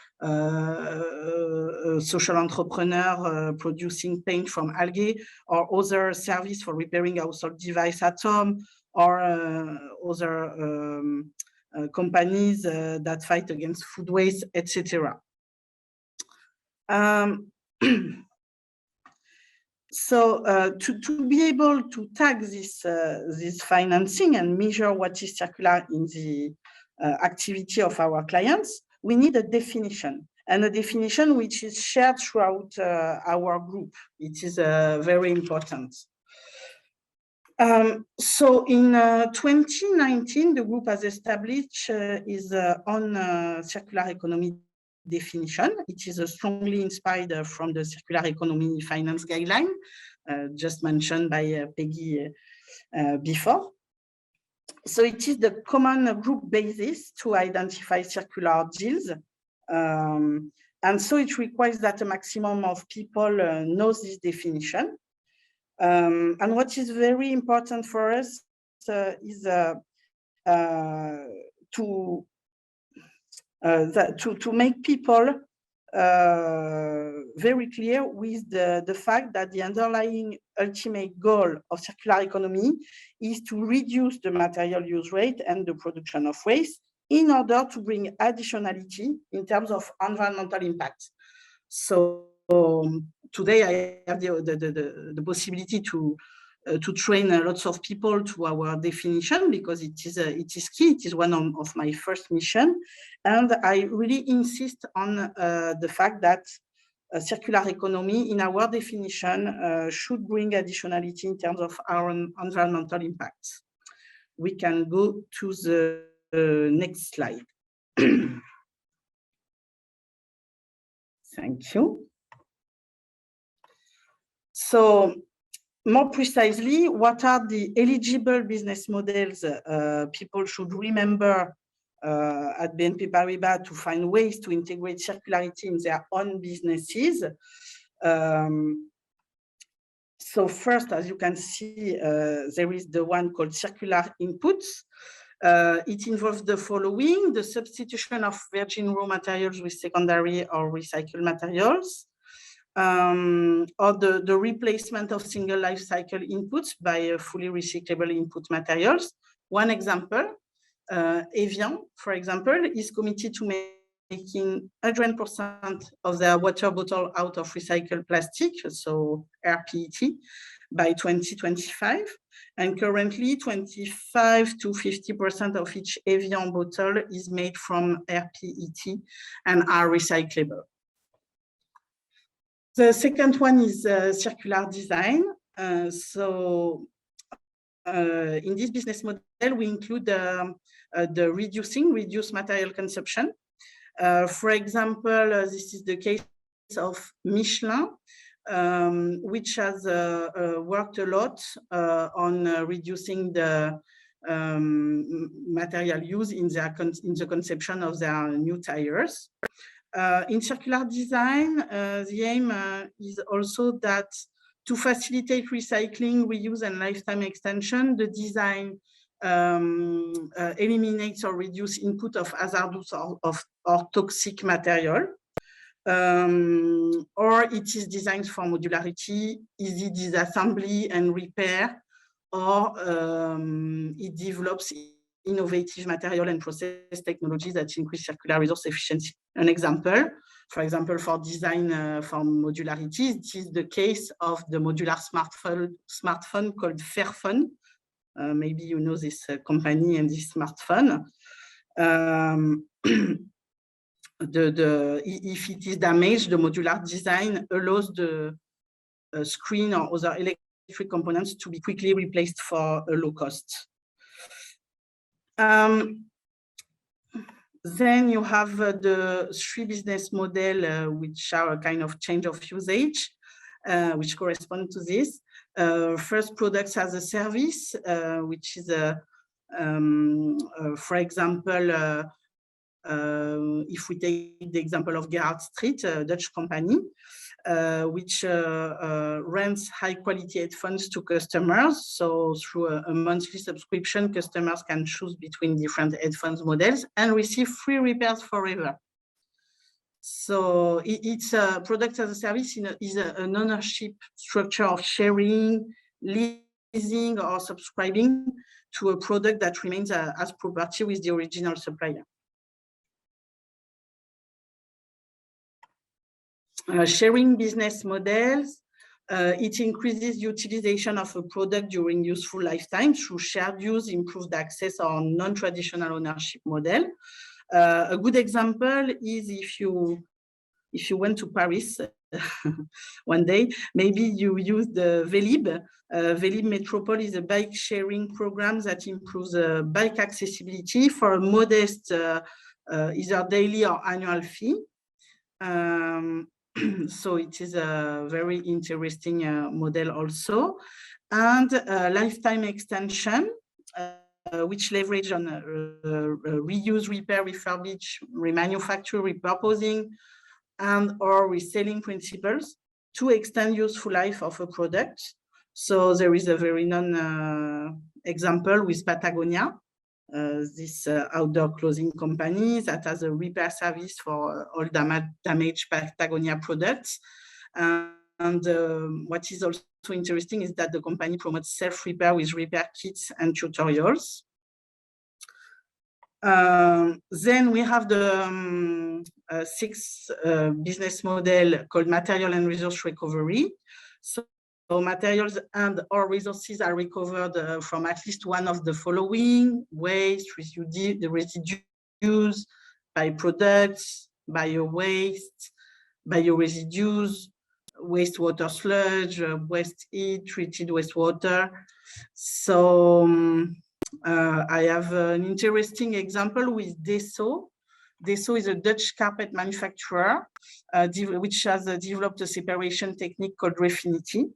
social entrepreneur producing paint from algae, or other service for repairing household device at home, or other companies that fight against food waste, etc. So to be able to tag this financing and measure what is circular in the activity of our clients, we need a definition, and a definition which is shared throughout our group. It is very important. So in 2019, the group has established its own circular economy definition. It is strongly inspired from the circular economy finance guideline just mentioned by Peggy before. So it is the common group basis to identify circular deals. And so it requires that a maximum of people knows this definition. And what is very important for us is to make people very clear with the fact that the underlying ultimate goal of circular economy is to reduce the material use rate and the production of waste in order to bring additionality in terms of environmental impact. So today I have the possibility to train lots of people to our definition, because it is key. It is one of my first mission, and I really insist on the fact that circular economy in our definition should bring additionality in terms of our environmental impacts. We can go to the next slide. Thank you. So, more precisely, what are the eligible business models people should remember at BNP Paribas to find ways to integrate circularity in their own businesses? So first, as you can see, there is the one called circular inputs. It involves the following: the substitution of virgin raw materials with secondary or recycled materials, or the replacement of single life cycle inputs by fully recyclable input materials. One example, Evian, for example, is committed to making 100% of their water bottle out of recycled plastic, so rPET, by 2025. And currently 25 to 50% of each Evian bottle is made from rPET and are recyclable. The second one is circular design. In this business model, we include the reduced material consumption. For example, this is the case of Michelin, which has worked a lot on reducing the material use in the conception of their new tires. In circular design, the aim is also that to facilitate recycling, reuse, and lifetime extension, the design eliminates or reduces input of hazardous or toxic material. or it is designed for modularity, easy disassembly and repair, or it develops innovative material and process technologies that increase circular resource efficiency. An example, for example, for design for modularity, it is the case of the modular smartphone called Fairphone. Maybe you know this company and this smartphone. If it is damaged, the modular design allows the screen or other electric components to be quickly replaced for a low cost. Then you have the 3 business model, which are a kind of change of usage, which correspond to this. First, products as a service, which is, for example, if we take the example of Gerhard Street, a Dutch company, which rents high quality headphones to customers. So through a monthly subscription, customers can choose between different headphones models and receive free repairs forever. So it's a product as a service is an ownership structure of sharing, leasing, or subscribing to a product that remains as property with the original supplier. Sharing business models, it increases utilization of a product during useful lifetime through shared use, improved access, or non-traditional ownership model. A good example is if you went to Paris one day, maybe you use the Vélib. Vélib Métropole is a bike sharing program that improves bike accessibility for a modest either daily or annual fee. So it is a very interesting model also. And lifetime extension, which leverage on reuse, repair, refurbish, remanufacture, repurposing, and or reselling principles to extend useful life of a product. So there is a very known example with Patagonia, this outdoor clothing company that has a repair service for all damaged Patagonia products. And what is also interesting is that the company promotes self-repair with repair kits and tutorials. Then we have the 6th business model called material and resource recovery. So materials and or resources are recovered from at least one of the following: waste, residues, byproducts, bio-waste, bio-residues, wastewater sludge, waste heat, treated wastewater. So I have an interesting example with Deso. Deso is a Dutch carpet manufacturer, which has developed a separation technique called Refinity,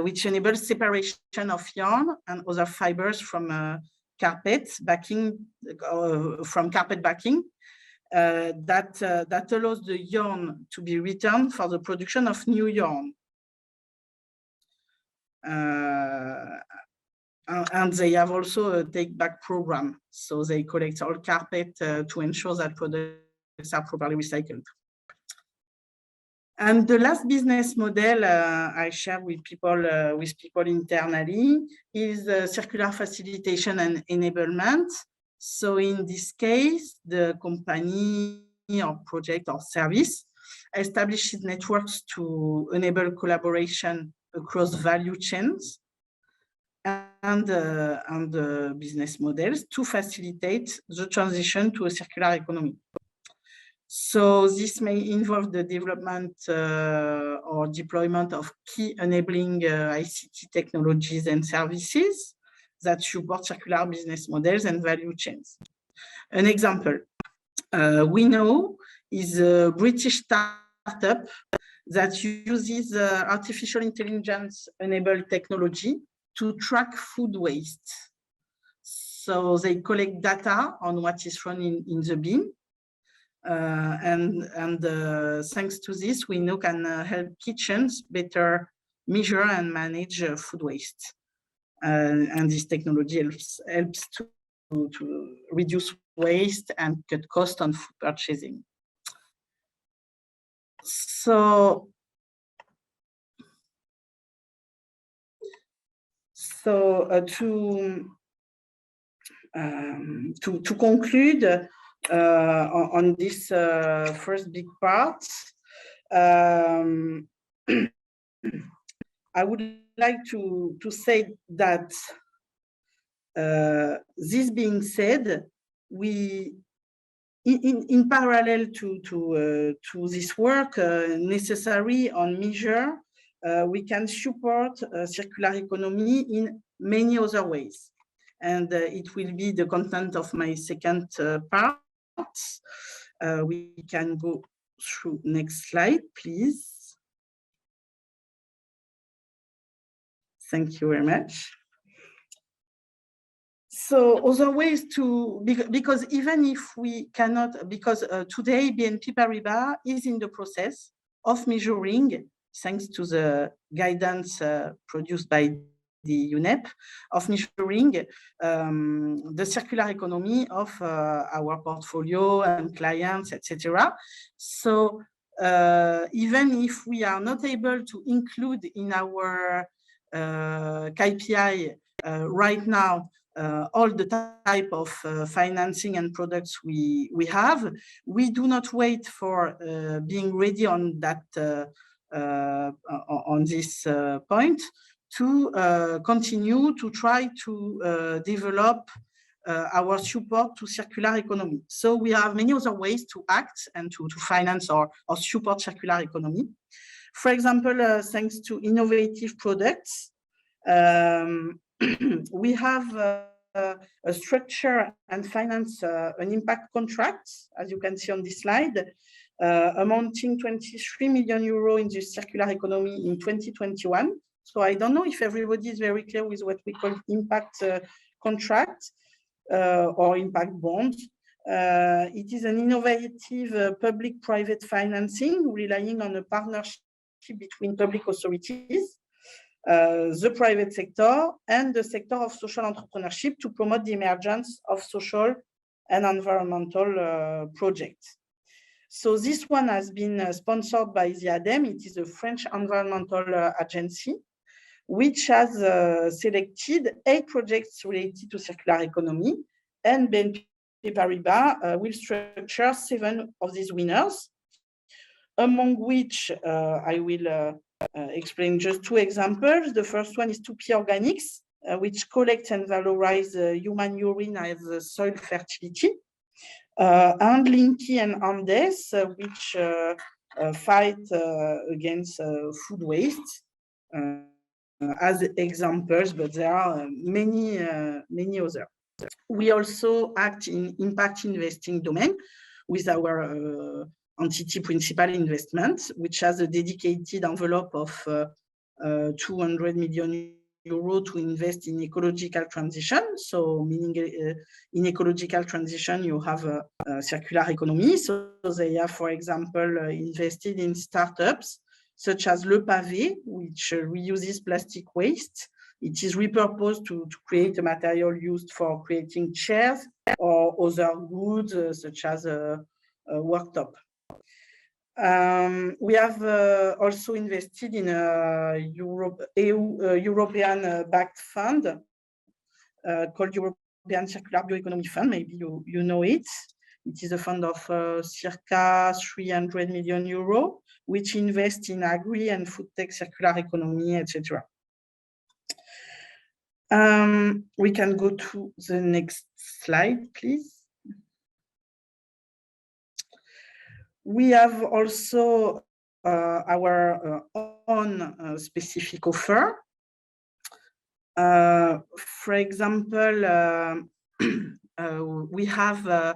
which enables separation of yarn and other fibers from carpet backing, that allows the yarn to be returned for the production of new yarn. And they have also a take-back program. So they collect all carpet to ensure that products are properly recycled. And the last business model I share with people internally is circular facilitation and enablement. So in this case, the company or project or service establishes networks to enable collaboration across value chains and business models to facilitate the transition to a circular economy. So this may involve the development or deployment of key enabling ICT technologies and services that support circular business models and value chains. An example, we know is a British startup that uses artificial intelligence-enabled technology to track food waste. So they collect data on what is thrown in the bin. Thanks to this, we now can help kitchens better measure and manage food waste. And this technology helps to reduce waste and cut cost on food purchasing. So to conclude on this first big part, I would like to say that this being said, we in parallel to this work necessary on measure, we can support circular economy in many other ways. And it will be the content of my second part. We can go through next slide, please. Thank you very much. So other ways to, because even if we cannot, because today BNP Paribas is in the process of measuring, thanks to the guidance produced by the UNEP, of measuring the circular economy of our portfolio and clients, etc. So even if we are not able to include in our KPI right now all the type of financing and products we have, we do not wait for being ready on that on this point to continue to try to develop our support to circular economy. So we have many other ways to act and to finance or support circular economy. For example, thanks to innovative products, we have a structure and finance an impact contract, as you can see on this slide, amounting 23 million euro in the circular economy in 2021. So I don't know if everybody is very clear with what we call impact contract or impact bond. It is an innovative public-private financing relying on a partnership between public authorities, the private sector, and the sector of social entrepreneurship to promote the emergence of social and environmental projects. So this one has been sponsored by the ADEME. It is a French environmental agency, which has selected 8 projects related to circular economy, and BNP Paribas will structure 7 of these winners, among which I will explain just 2 examples. The first one is 2P Organics, which collects and valorizes human urine as soil fertility, and Linky and Andes, which fight against food waste, as examples, but there are many others. We also act in impact investing domain with our entity Principal Investments, which has a dedicated envelope of 200 million euro to invest in ecological transition. So meaning in ecological transition, you have a circular economy. So they have, for example, invested in startups such as Le Pavé, which reuses plastic waste. It is repurposed to create a material used for creating chairs or other goods such as a worktop. We have also invested in a European-backed fund called European Circular Bioeconomy Fund. Maybe you know it. It is a fund of circa 300 million euro, which invests in agri and food tech, circular economy, etc. We can go to the next slide, please. We have also our own specific offer. For example, we have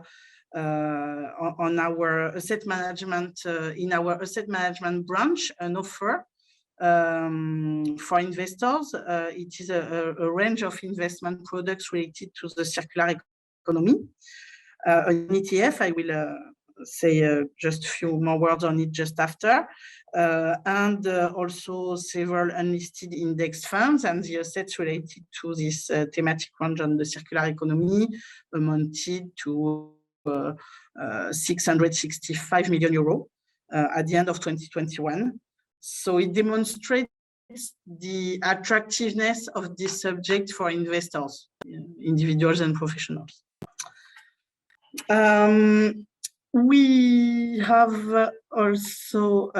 on our asset management, in our asset management branch, an offer for investors. It is a range of investment products related to the circular economy. An ETF, I will say just a few more words on it just after, and also several unlisted index funds, and the assets related to this thematic range on the circular economy amounted to 665 million euros. at the end of 2021. So it demonstrates the attractiveness of this subject for investors, individuals and professionals. We have also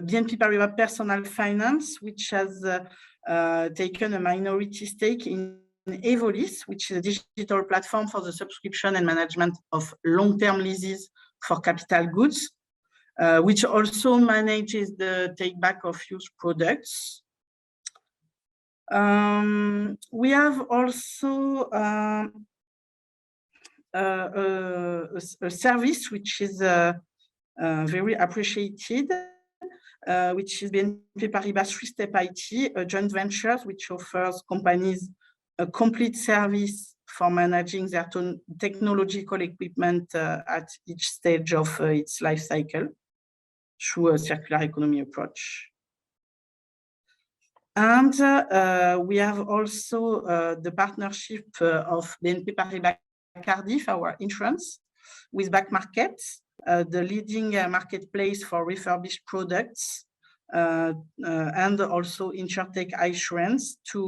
BNP Paribas Personal Finance, which has taken a minority stake in Evolis, which is a digital platform for the subscription and management of long-term leases for capital goods, which also manages the take-back of used products. We have also a service which is very appreciated, which is BNP Paribas 3-Step IT, a joint venture which offers companies a complete service for managing their technological equipment at each stage of its life cycle through a circular economy approach. And we have also the partnership of BNP Paribas Cardif, our insurance, with Back Market, the leading marketplace for refurbished products, and also InsurTech Assurance, to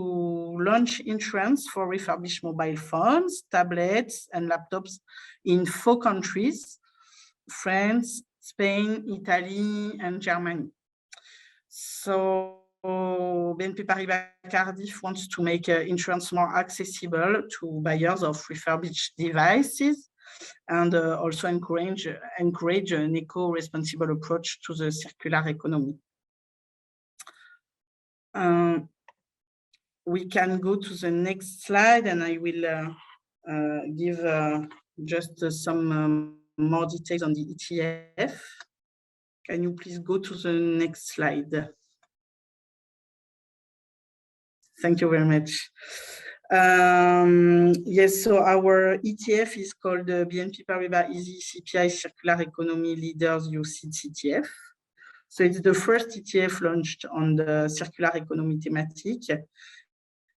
launch insurance for refurbished mobile phones, tablets, and laptops in 4 countries: France, Spain, Italy, and Germany. So BNP Paribas Cardif wants to make insurance more accessible to buyers of refurbished devices, and also encourage an eco-responsible approach to the circular economy. We can go to the next slide, and I will give just some more details on the ETF. Can you please go to the next slide? Thank you very much. Yes, so our ETF is called the BNP Paribas Easy CPI Circular Economy Leaders UCITS ETF. So it's the first ETF launched on the circular economy thematic,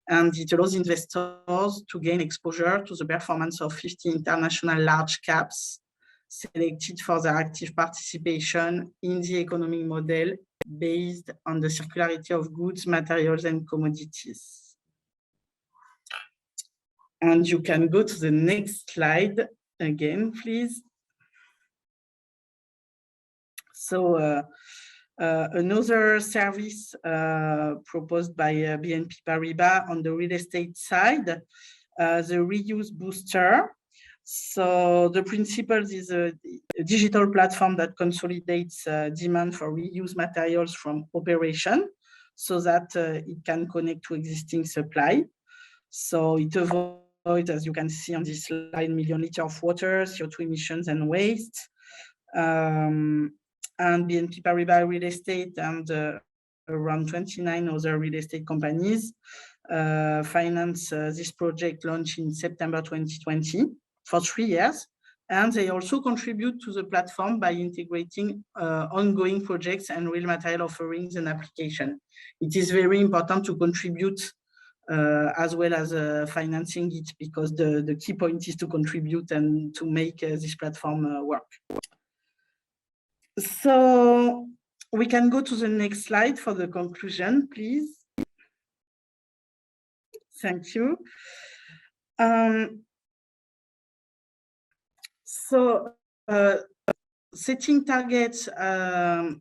and it allows investors to gain exposure to the performance of 50 international large caps selected for their active participation in the economic model based on the circularity of goods, materials, and commodities. And you can go to the next slide again, please. So another service proposed by BNP Paribas on the real estate side, the Reuse Booster. So the principles is a digital platform that consolidates demand for reused materials from operation so that it can connect to existing supply. So it avoids, as you can see on this slide, million liters of water, CO2 emissions, and waste. And BNP Paribas Real Estate and around 29 other real estate companies finance this project launched in September 2020 for 3 years. And they also contribute to the platform by integrating ongoing projects and real material offerings and application. It is very important to contribute as well as financing it, because the key point is to contribute and to make this platform work. So we can go to the next slide for the conclusion, please. Thank you. So setting targets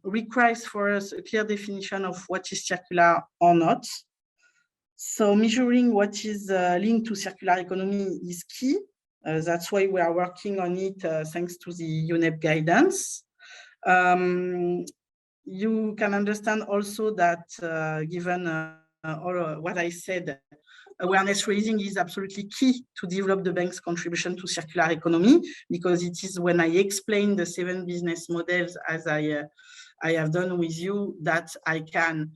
requires for us a clear definition of what is circular or not. So measuring what is linked to circular economy is key. That's why we are working on it thanks to the UNEP guidance. You can understand also that given all what I said, awareness raising is absolutely key to develop the bank's contribution to circular economy, because it is when I explain the 7 business models, as I have done with you, that I can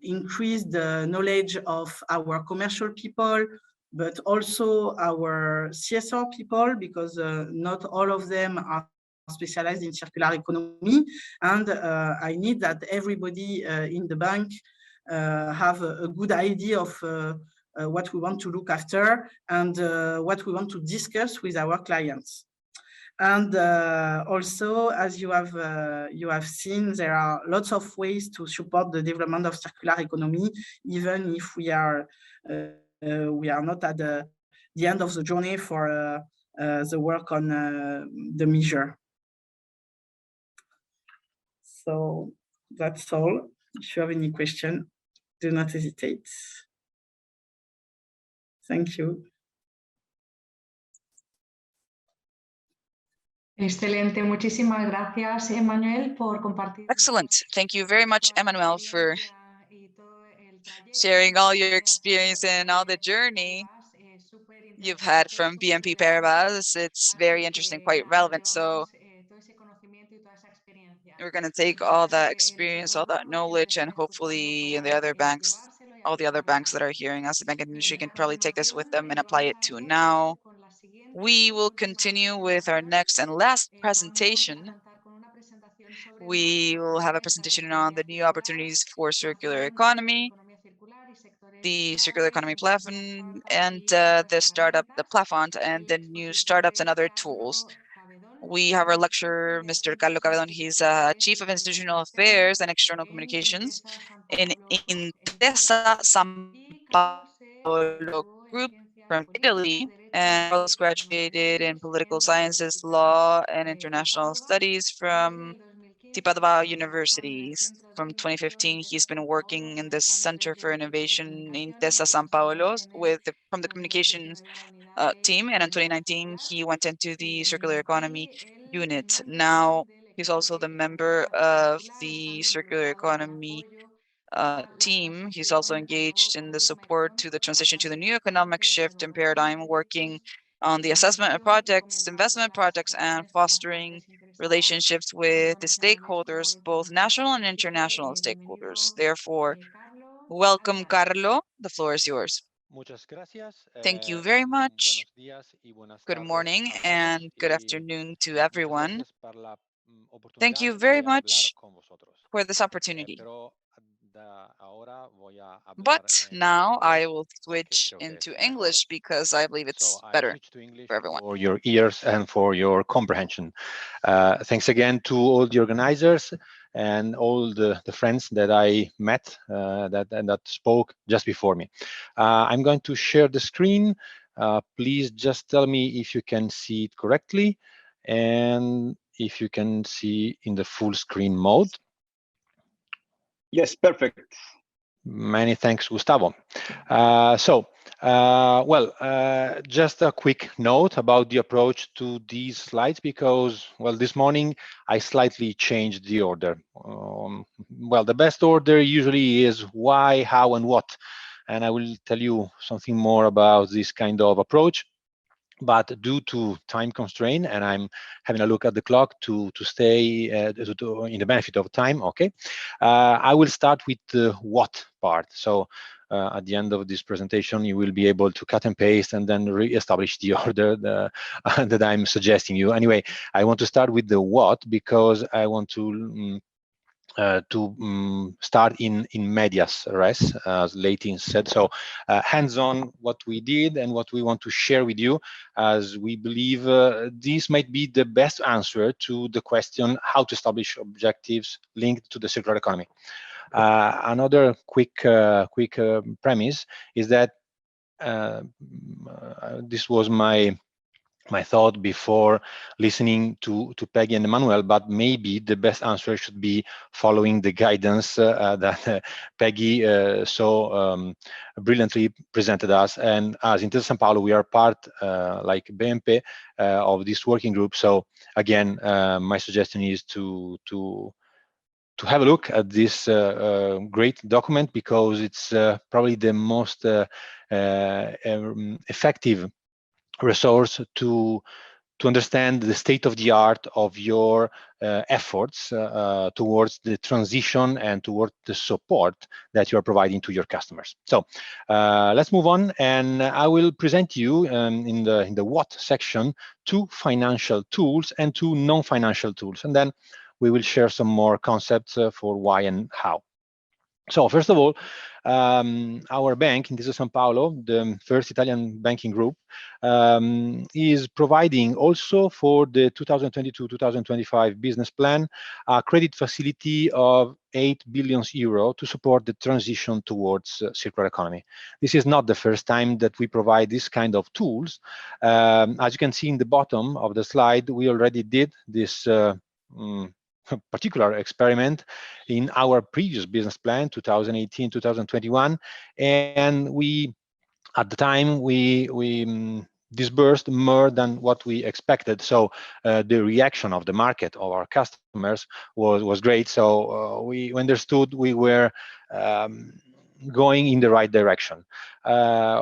increase the knowledge of our commercial people, but also our CSR people, because not all of them are specialized in circular economy. And I need that everybody in the bank have a good idea of what we want to look after, and what we want to discuss with our clients. And also, as you have seen, there are lots of ways to support the development of circular economy, even if we are not at the end of the journey for the work on the measure. So that's all. If you have any question, do not hesitate. Thank you. Excelente, muchísimas gracias, Emmanuel, por compartir. Excellent. Thank you very much, Emmanuel, for sharing all your experience and all the journey you've had from BNP Paribas. It's very interesting, quite relevant. So we're going to take all that experience, all that knowledge, and hopefully the other banks, all the other banks that are hearing us, the banking industry can probably take this with them and apply it to now. We will continue with our next and last presentation. We will have a presentation on the new opportunities for circular economy, the circular economy platform, and the platform, and the new startups and other tools. We have our lecturer, Mr. Carlos Cabedon. He's Chief of Institutional Affairs and External Communications in Intesa Sanpaolo Group from Italy, and Carlos graduated in Political Sciences, Law, and International Studies from Di Padova University. From 2015, he's been working in the Center for Innovation in Intesa Sanpaolo from the communications team, and in 2019 he went into the circular economy unit. Now he's also the member of the circular economy team. He's also engaged in the support to the transition to the new economic shift and paradigm, working on the assessment of projects, investment projects, and fostering relationships with the stakeholders, both national and international stakeholders. Therefore, welcome, Carlo. The floor is yours. Thank you very much. Good morning and good afternoon to everyone. Thank you very much for this opportunity. But now I will switch into English because I believe it's better for everyone. For your ears and for your comprehension. Thanks again to all the organizers and all the friends that I met that spoke just before me. I'm going to share the screen. Please just tell me if you can see it correctly and if you can see in the full screen mode. Yes, perfect. Many thanks, Gustavo. Just a quick note about the approach to these slides, because, well, this morning I slightly changed the order. The best order usually is why, how, and what. And I will tell you something more about this kind of approach. But due to time constraint, and I'm having a look at the clock to stay in the benefit of time, okay, I will start with the what part. So at the end of this presentation, you will be able to cut and paste and then re-establish the order that I'm suggesting you. Anyway, I want to start with the what, because I want to start in medias res, as Leighton said. So hands-on what we did and what we want to share with you, as we believe this might be the best answer to the question how to establish objectives linked to the circular economy. Another quick premise is that this was my thought before listening to Peggy and Emmanuel, but maybe the best answer should be following the guidance that Peggy so brilliantly presented us. And as Intesa Sanpaolo, we are part, like BNP, of this working group. So again, my suggestion is to have a look at this great document, because it's probably the most effective resource to understand the state of the art of your efforts towards the transition and towards the support that you are providing to your customers. So let's move on, and I will present you in the what section 2 financial tools and 2 non-financial tools, and then we will share some more concepts for why and how. So first of all, our bank, Intesa Sanpaolo, the first Italian banking group, is providing also for the 2022-2025 business plan a credit facility of 8 billion euro to support the transition towards circular economy. This is not the first time that we provide this kind of tools. As you can see in the bottom of the slide, we already did this particular experiment in our previous business plan, 2018-2021, and we, at the time, we disbursed more than what we expected. So the reaction of the market, of our customers, was great. So we understood we were going in the right direction. Why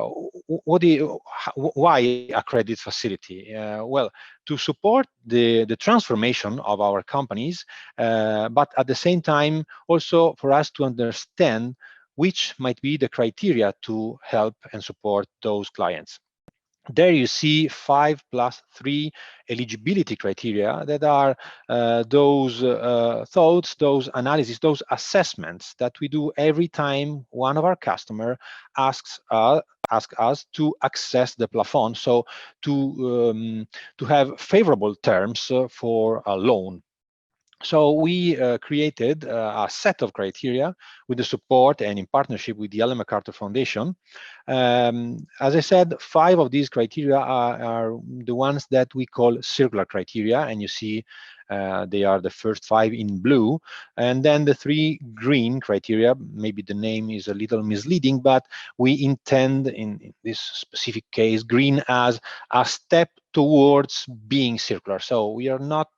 a credit facility? Well, to support the transformation of our companies, but at the same time also for us to understand which might be the criteria to help and support those clients. There you see 5+3 eligibility criteria that are those thoughts, those analyses, those assessments that we do every time one of our customers asks us to access the plafond, so to have favorable terms for a loan. So we created a set of criteria with the support and in partnership with the Ellen MacArthur Foundation. As I said, 5 of these criteria are the ones that we call circular criteria, and you see they are the first 5 in blue. And then the 3 green criteria, maybe the name is a little misleading, but we intend in this specific case, green as a step towards being circular. So we are not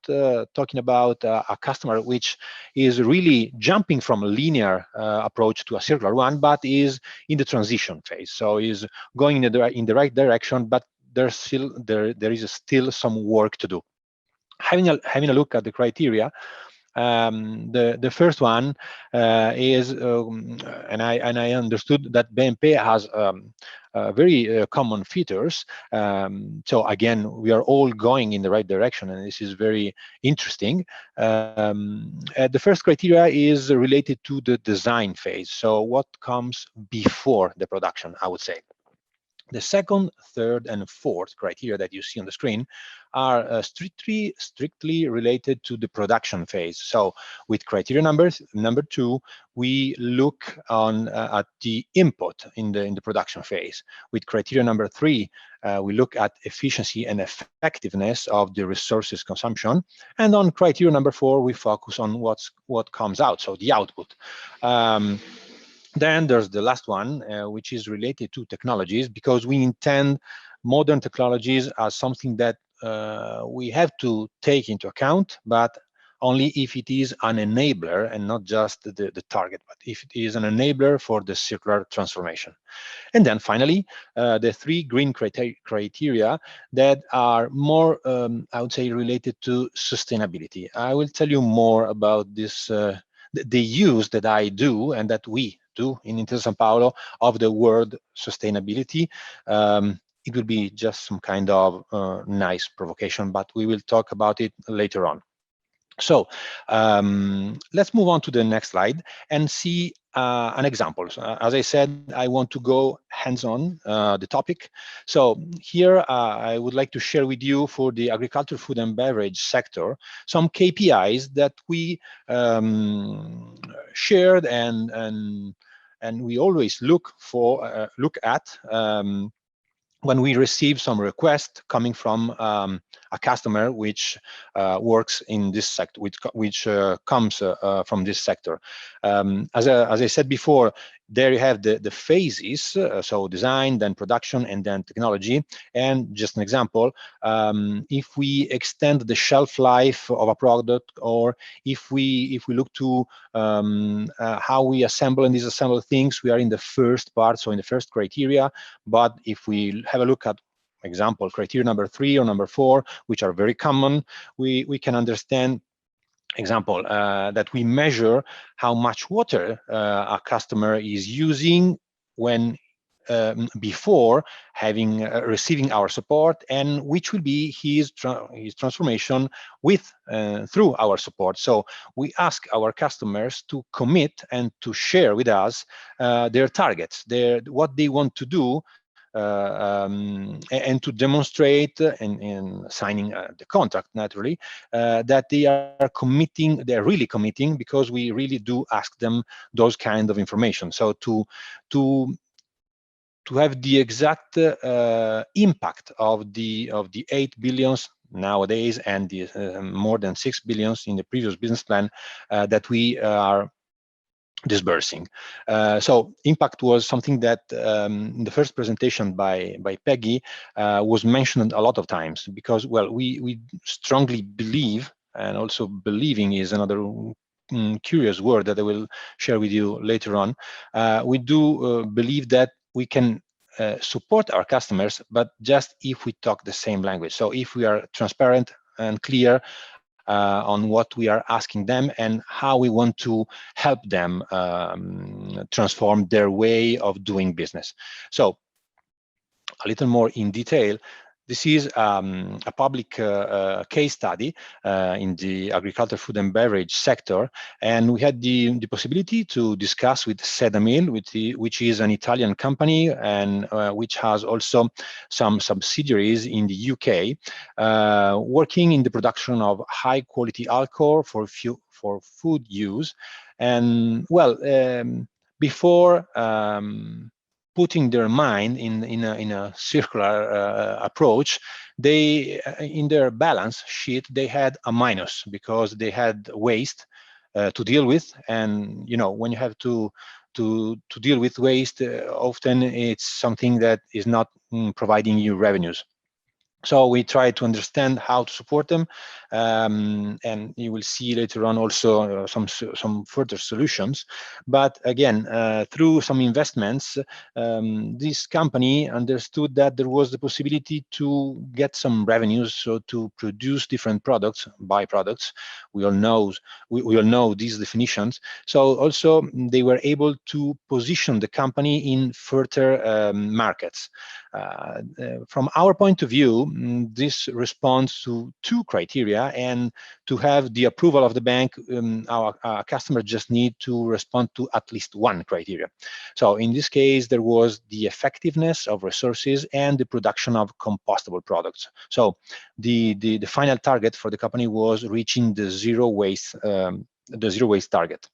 talking about a customer which is really jumping from a linear approach to a circular one, but is in the transition phase. So is going in the right direction, but there is still some work to do. Having a look at the criteria, the first one is, and I understood that BNP has very common features. So again, we are all going in the right direction, and this is very interesting. The first criteria is related to the design phase. So what comes before the production, I would say. The second, third, and fourth criteria that you see on the screen are strictly related to the production phase. So with criteria number 2, we look on at the input in the production phase. With criteria number 3, we look at efficiency and effectiveness of the resources consumption. And on criteria number 4, we focus on what comes out, so the output. Then there's the last one, which is related to technologies, because we intend modern technologies as something that we have to take into account, but only if it is an enabler and not just the target, but if it is an enabler for the circular transformation. And then finally, the 3 green criteria that are more, I would say, related to sustainability. I will tell you more about this, the use that I do and that we do in Intesa Sanpaolo of the word sustainability. It will be just some kind of nice provocation, but we will talk about it later on. So let's move on to the next slide and see an example. As I said, I want to go hands-on the topic. So here I would like to share with you for the agriculture, food and beverage sector some KPIs that we shared and we always look at when we receive some request coming from a customer which works in this sector, which comes from this sector. As I said before, there you have the phases, so design, then production, and then technology. And just an example, if we extend the shelf life of a product, or if we look to how we assemble and disassemble things, we are in the first part, so in the first criteria. But if we have a look at example criteria number 3 or number 4, which are very common, we can understand example that we measure how much water a customer is using when before having receiving our support, and which will be his transformation with through our support. So we ask our customers to commit and to share with us their targets, what they want to do, and to demonstrate in signing the contract, naturally, that they are committing, they're really committing, because we really do ask them those kind of information. So to have the exact impact of the 8 billions nowadays and the more than 6 billions in the previous business plan that we are disbursing. So impact was something that in the first presentation by Peggy was mentioned a lot of times, because, well, we strongly believe, and also believing is another curious word that I will share with you later on. We do believe that we can support our customers, but just if we talk the same language. So if we are transparent and clear on what we are asking them and how we want to help them transform their way of doing business. So a little more in detail, this is a public case study in the agriculture, food and beverage sector, and we had the possibility to discuss with Sedamil, which is an Italian company and which has also some subsidiaries in the UK, working in the production of high quality alcohol for food use. And well, before putting their mind in a circular approach, they in their balance sheet they had a minus because they had waste to deal with. And you know, when you have to deal with waste, often it's something that is not providing you revenues. So we try to understand how to support them, and you will see later on also some further solutions. But again, through some investments, this company understood that there was the possibility to get some revenues, so to produce different products, byproducts. We all know these definitions. So also they were able to position the company in further markets. From our point of view, this responds to two criteria, and to have the approval of the bank, our customers just need to respond to at least one criteria. So in this case, there was the effectiveness of resources and the production of compostable products. So the final target for the company was reaching the zero waste target.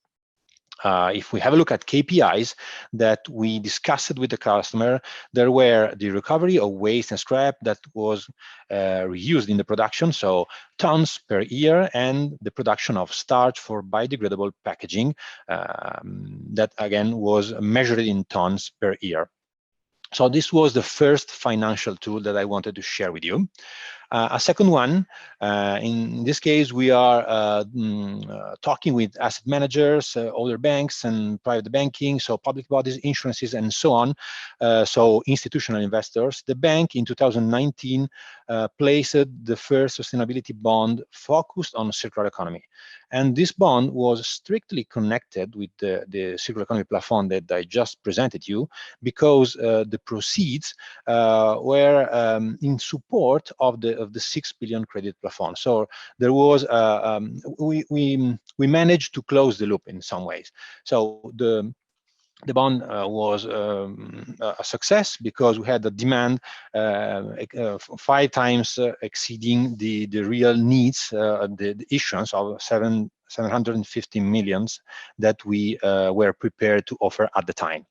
If we have a look at KPIs that we discussed with the customer, there were the recovery of waste and scrap that was reused in the production, so tons per year, and the production of starch for biodegradable packaging that again was measured in tons per year. So this was the first financial tool that I wanted to share with you. A second one, in this case, we are talking with asset managers, other banks and private banking, so public bodies, insurances, and so on, so institutional investors. The bank in 2019 placed the first sustainability bond focused on circular economy. And this bond was strictly connected with the circular economy plafond that I just presented you, because the proceeds were in support of the 6 billion credit plafond. So there was we managed to close the loop in some ways. So the bond was a success because we had a demand 5 times exceeding the real needs, the issuance of 750 millions that we were prepared to offer at the time.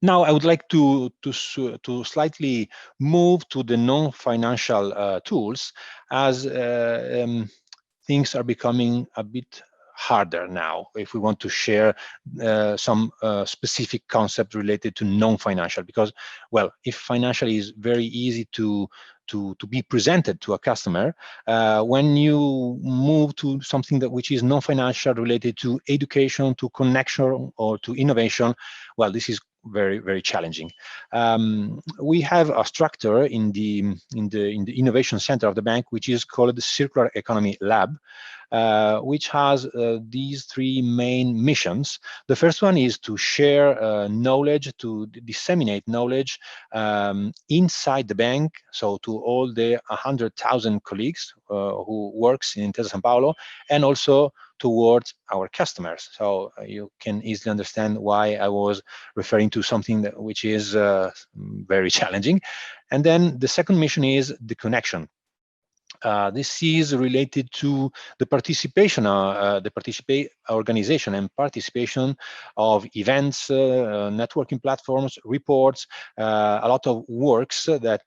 Now I would like to slightly move to the non-financial tools, as things are becoming a bit harder now if we want to share some specific concept related to non-financial, because, well, if financial is very easy to be presented to a customer, when you move to something which is non-financial, related to education, to connection, or to innovation, well, this is very, very challenging. We have a structure in the innovation center of the bank, which is called the Circular Economy Lab. which has these three main missions. The first one is to share knowledge, to disseminate knowledge inside the bank, so to all the 100,000 colleagues who works in Intesa Sanpaolo, and also towards our customers. So you can easily understand why I was referring to something which is very challenging. And then the second mission is the connection. This is related to the participation, organization and participation of events, networking platforms, reports, a lot of works that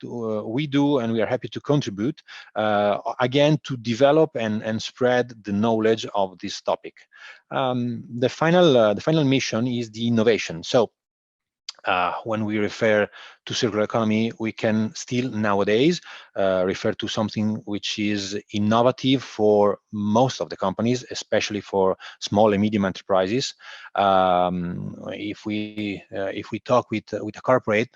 we do, and we are happy to contribute, again, to develop and spread the knowledge of this topic. The final mission is the innovation. So when we refer to circular economy, we can still nowadays refer to something which is innovative for most of the companies, especially for small and medium enterprises. If we talk with a corporate,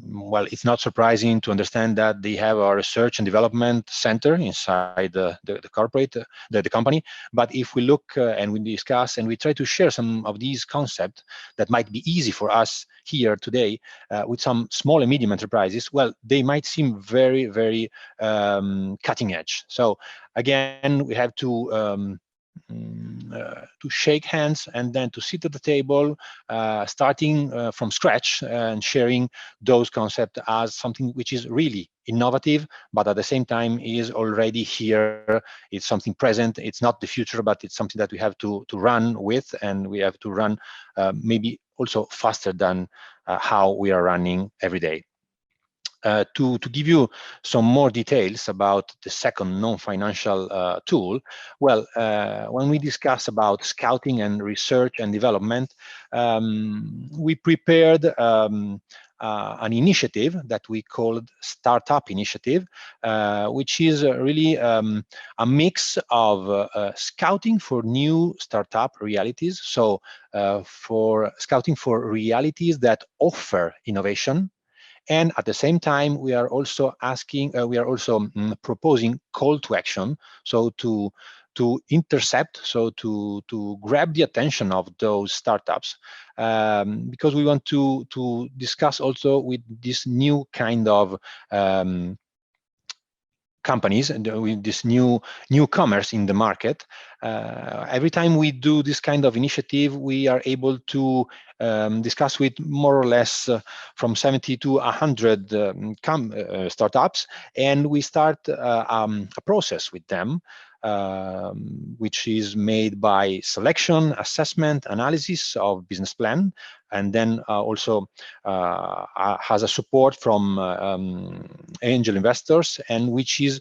well, it's not surprising to understand that they have a research and development center inside the corporate, the company. But if we look and we discuss and we try to share some of these concepts that might be easy for us here today with some small and medium enterprises, well, they might seem very, very cutting edge. So again, we have to shake hands and then to sit at the table, starting from scratch and sharing those concepts as something which is really innovative, but at the same time is already here. It's something present. It's not the future, but it's something that we have to run with, and we have to run maybe also faster than how we are running every day. To give you some more details about the second non-financial tool, well, when we discuss about scouting and research and development, we prepared an initiative that we called Startup Initiative, which is really a mix of scouting for new startup realities. So for scouting for realities that offer innovation. And at the same time, we are also proposing call to action, so to intercept, so to grab the attention of those startups, because we want to discuss also with this new kind of companies and with this newcomers in the market. Every time we do this kind of initiative, we are able to discuss with more or less from 70 to 100 startups, and we start a process with them, which is made by selection, assessment, analysis of business plan, and then also has a support from angel investors, and which is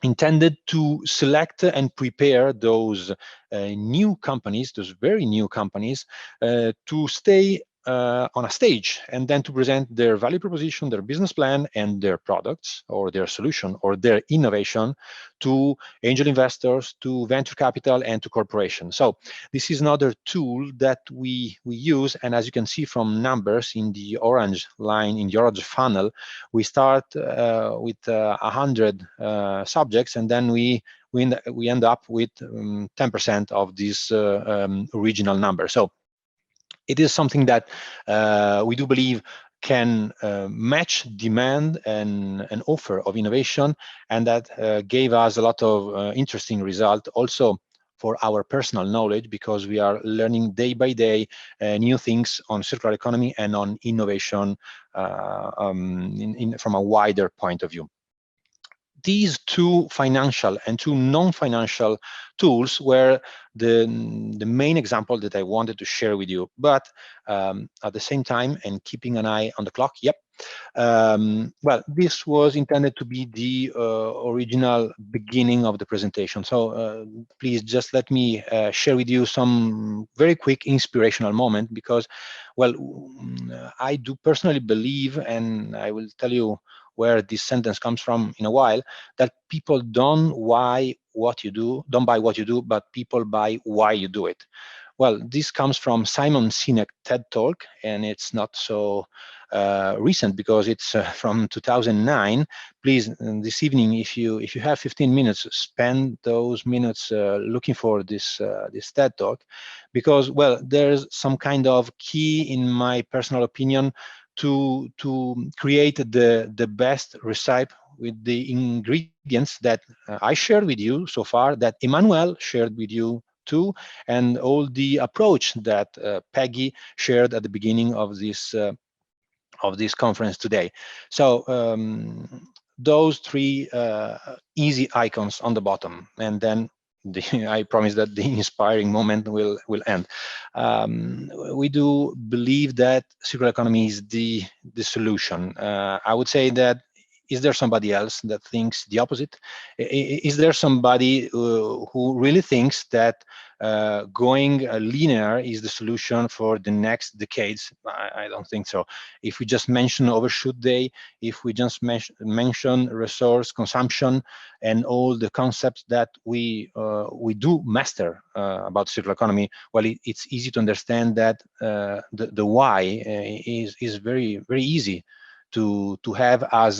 intended to select and prepare those new companies, those very new companies, to stay on a stage and then to present their value proposition, their business plan, and their products or their solution or their innovation to angel investors, to venture capital, and to corporations. So this is another tool that we use, and as you can see from numbers in the orange line, in the orange funnel, we start with 100 subjects, and then we end up with 10% of this original number. So it is something that we do believe can match demand and an offer of innovation, and that gave us a lot of interesting result also for our personal knowledge, because we are learning day by day new things on circular economy and on innovation from a wider point of view. These two financial and two non-financial tools were the main example that I wanted to share with you. But at the same time, and keeping an eye on the clock, well, this was intended to be the original beginning of the presentation. So please just let me share with you some very quick inspirational moment, because, well, I do personally believe, and I will tell you where this sentence comes from in a while, that people don't buy what you do, but people buy why you do it. Well, this comes from Simon Sinek TED Talk, and it's not so recent because it's from 2009. Please, this evening, if you have 15 minutes, spend those minutes looking for this this TED Talk, because, well, there's some kind of key, in my personal opinion, to create the best recipe with the ingredients that I shared with you so far, that Emmanuel shared with you too, and all the approach that Peggy shared at the beginning of this conference today. So those three easy icons on the bottom, and then I promise that the inspiring moment will end. We do believe that circular economy is the solution. I would say that, is there somebody else that thinks the opposite? Is there somebody who really thinks that going linear is the solution for the next decades? I don't think so. If we just mention overshoot day, if we just mention resource consumption and all the concepts that we do master about circular economy, well, it's easy to understand that the why is very easy to have as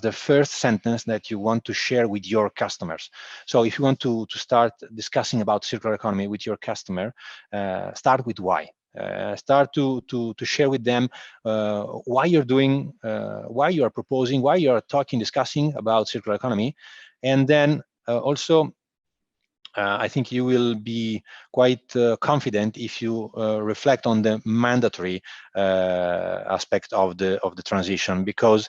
the first sentence that you want to share with your customers. So if you want to start discussing about circular economy with your customer, start with why. Start to share with them why you're doing, why you are proposing, why you are discussing about circular economy, and then also I think you will be quite confident if you reflect on the mandatory aspect of the transition, because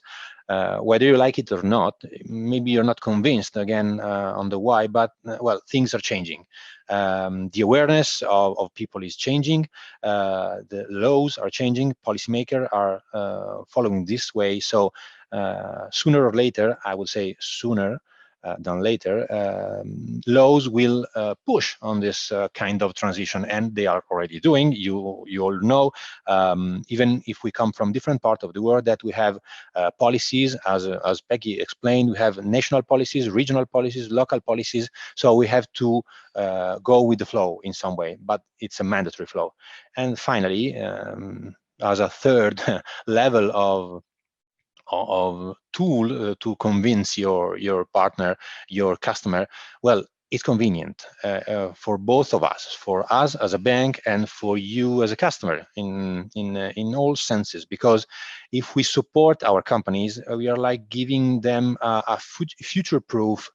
whether you like it or not, maybe you're not convinced again on the why, but well, things are changing. The awareness of people is changing, the laws are changing, policymakers are following this way. So sooner or later, I would say sooner than later, laws will push on this kind of transition, and they are already doing. You all know, even if we come from different parts of the world, that we have policies, as Peggy explained, we have national policies, regional policies, local policies. So we have to go with the flow in some way, but it's a mandatory flow. And finally, as a third level of tool to convince your partner, your customer, well, it's convenient for both of us, for us as a bank and for you as a customer in all senses. Because if we support our companies, we are like giving them a future-proof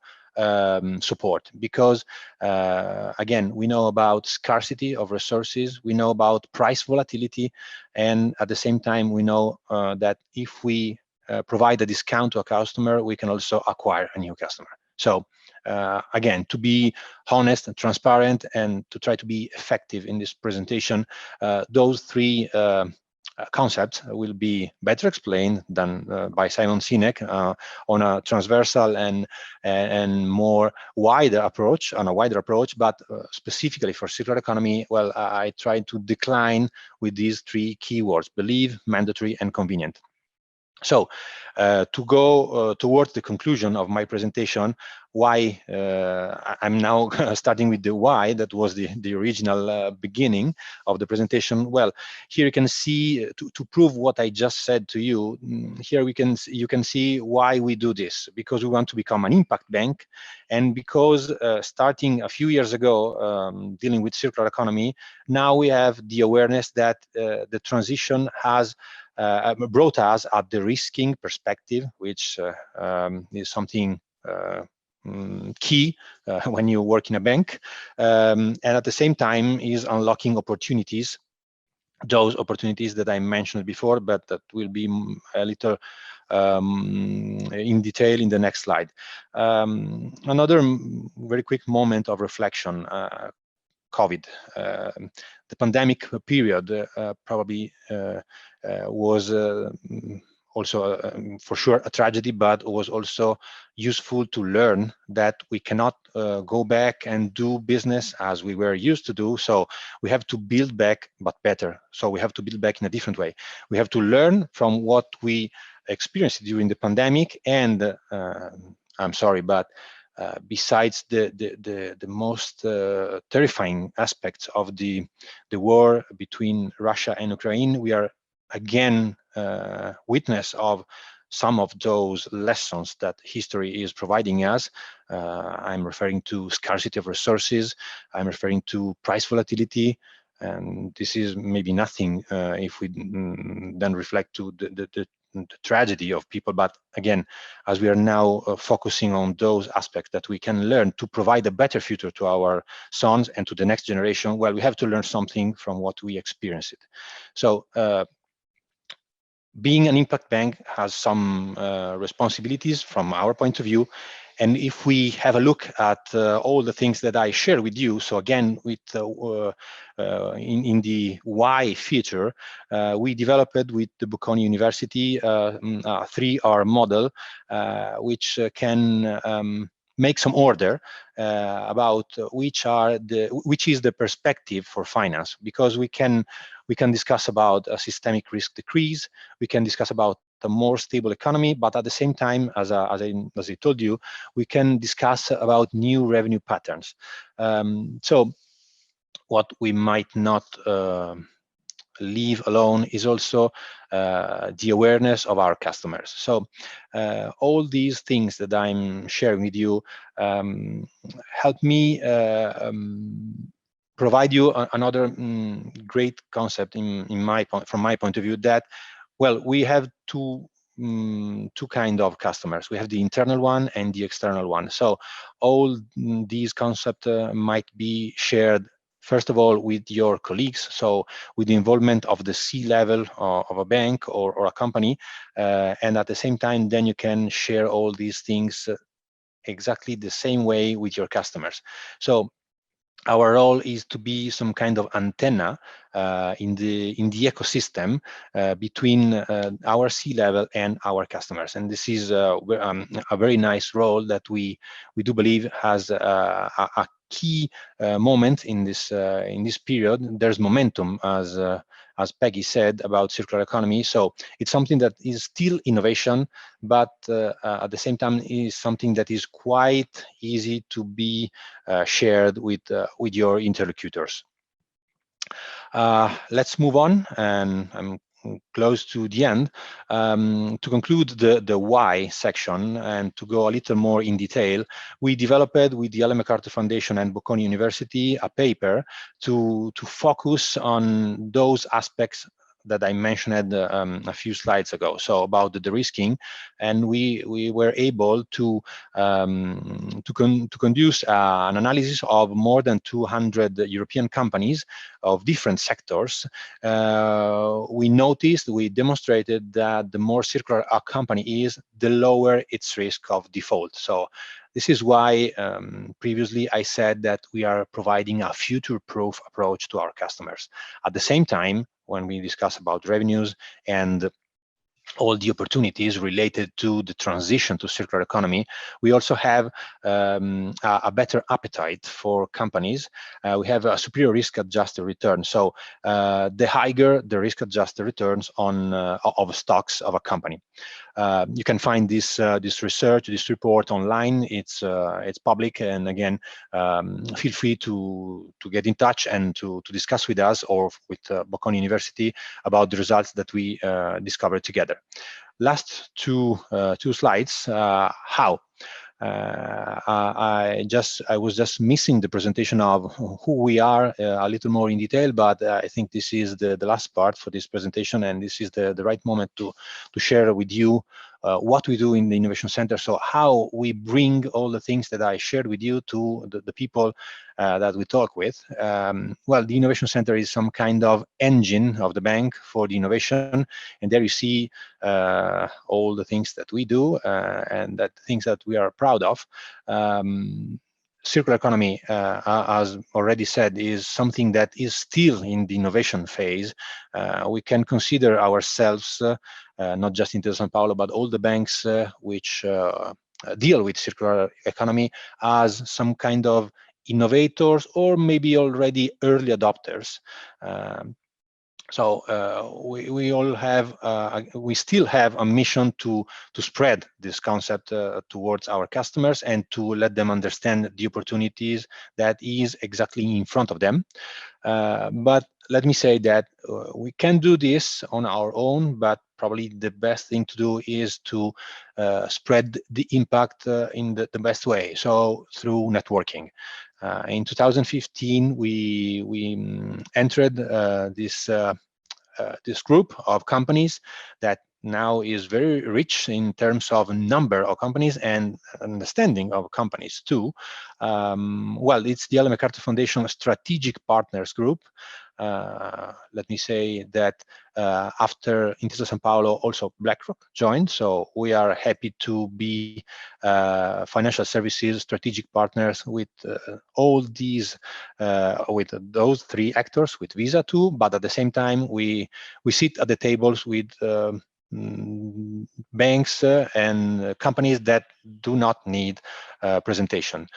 support, because again, we know about scarcity of resources, we know about price volatility, and at the same time we know that if we provide a discount to a customer, we can also acquire a new customer. So again, to be honest and transparent and to try to be effective in this presentation, those three concepts will be better explained than by Simon Sinek on a transversal and more wider approach, but specifically for circular economy, well, I try to decline with these three keywords: believe, mandatory, and convenient. So to go towards the conclusion of my presentation, why I'm now starting with the why, that was the original beginning of the presentation. Well, here you can see, to prove what I just said to you, here you can see why we do this, because we want to become an impact bank, and because starting a few years ago, dealing with circular economy, now we have the awareness that the transition has brought us at the risking perspective, which is something key when you work in a bank, and at the same time is unlocking opportunities, those opportunities that I mentioned before, but that will be a little in detail in the next slide. Another very quick moment of reflection. COVID, the pandemic period probably was also for sure a tragedy, but was also useful to learn that we cannot go back and do business as we were used to do. So we have to build back, but better. So we have to build back in a different way. We have to learn from what we experienced during the pandemic, and I'm sorry, but besides the most terrifying aspects of the war between Russia and Ukraine, we are again witness of some of those lessons that history is providing us. I'm referring to scarcity of resources. I'm referring to price volatility. And this is maybe nothing if we then reflect to the tragedy of people. But again, as we are now focusing on those aspects that we can learn to provide a better future to our sons and to the next generation, well, we have to learn something from what we experienced. So being an impact bank has some responsibilities from our point of view. And if we have a look at all the things that I share with you, so again, with in the why feature, we developed with the Bocconi University a 3R model, which can make some order about which is the perspective for finance, because we can discuss about a systemic risk decrease, we can discuss about a more stable economy, but at the same time, as I told you, we can discuss about new revenue patterns. So what we might not leave alone is also the awareness of our customers. So all these things that I'm sharing with you help me provide you another great concept from my point of view, that, well, we have two kind of customers. We have the internal one and the external one. So all these concepts might be shared, first of all, with your colleagues, so with the involvement of the C-level of a bank or a company, and at the same time, then you can share all these things exactly the same way with your customers. So our role is to be some kind of antenna in the ecosystem between our C-level and our customers, and this is a very nice role that we do believe has a key moment in this period. There's momentum, as Peggy said, about circular economy. So it's something that is still innovation, but at the same time is something that is quite easy to be shared with your interlocutors. Let's move on, and I'm close to the end. To conclude the why section and to go a little more in detail, we developed with the Ellen MacArthur Foundation and Bocconi University a paper to focus on those aspects that I mentioned a few slides ago, so about the de-risking, and we were able to conduce an analysis of more than 200 European companies of different sectors. We demonstrated that the more circular a company is, the lower its risk of default. So this is why previously I said that we are providing a future-proof approach to our customers. At the same time, when we discuss about revenues and all the opportunities related to the transition to circular economy, we also have a better appetite for companies. We have a superior risk-adjusted return. So the higher the risk-adjusted returns of stocks of a company. You can find this research, this report online. It's public, and again, feel free to get in touch and to discuss with us or with Bocconi University about the results that we discovered together. Last two slides. How? I was just missing the presentation of who we are a little more in detail, but I think this is the last part for this presentation, and this is the right moment to share with you what we do in the Innovation Center. So how we bring all the things that I shared with you to the people that we talk with. Well, the Innovation Center is some kind of engine of the bank for the innovation, and there you see all the things that we do and things that we are proud of. Circular economy, as already said, is something that is still in the innovation phase. We can consider ourselves, not just Intesa Sanpaolo, but all the banks which deal with circular economy, as some kind of innovators or maybe already early adopters. So we all have, we still have a mission to spread this concept towards our customers and to let them understand the opportunities that is exactly in front of them. But let me say that we can do this on our own, but probably the best thing to do is to spread the impact in the best way, so through networking. In 2015, we entered this group of companies that now is very rich in terms of number of companies and understanding of companies too. Well, it's the Ellen MacArthur Foundation Strategic Partners Group. Let me say that after Intesa Sanpaolo, also BlackRock joined. So we are happy to be financial services strategic partners with all these, with those three actors, with Visa too. But at the same time, we sit at the tables with banks and companies that do not need presentation.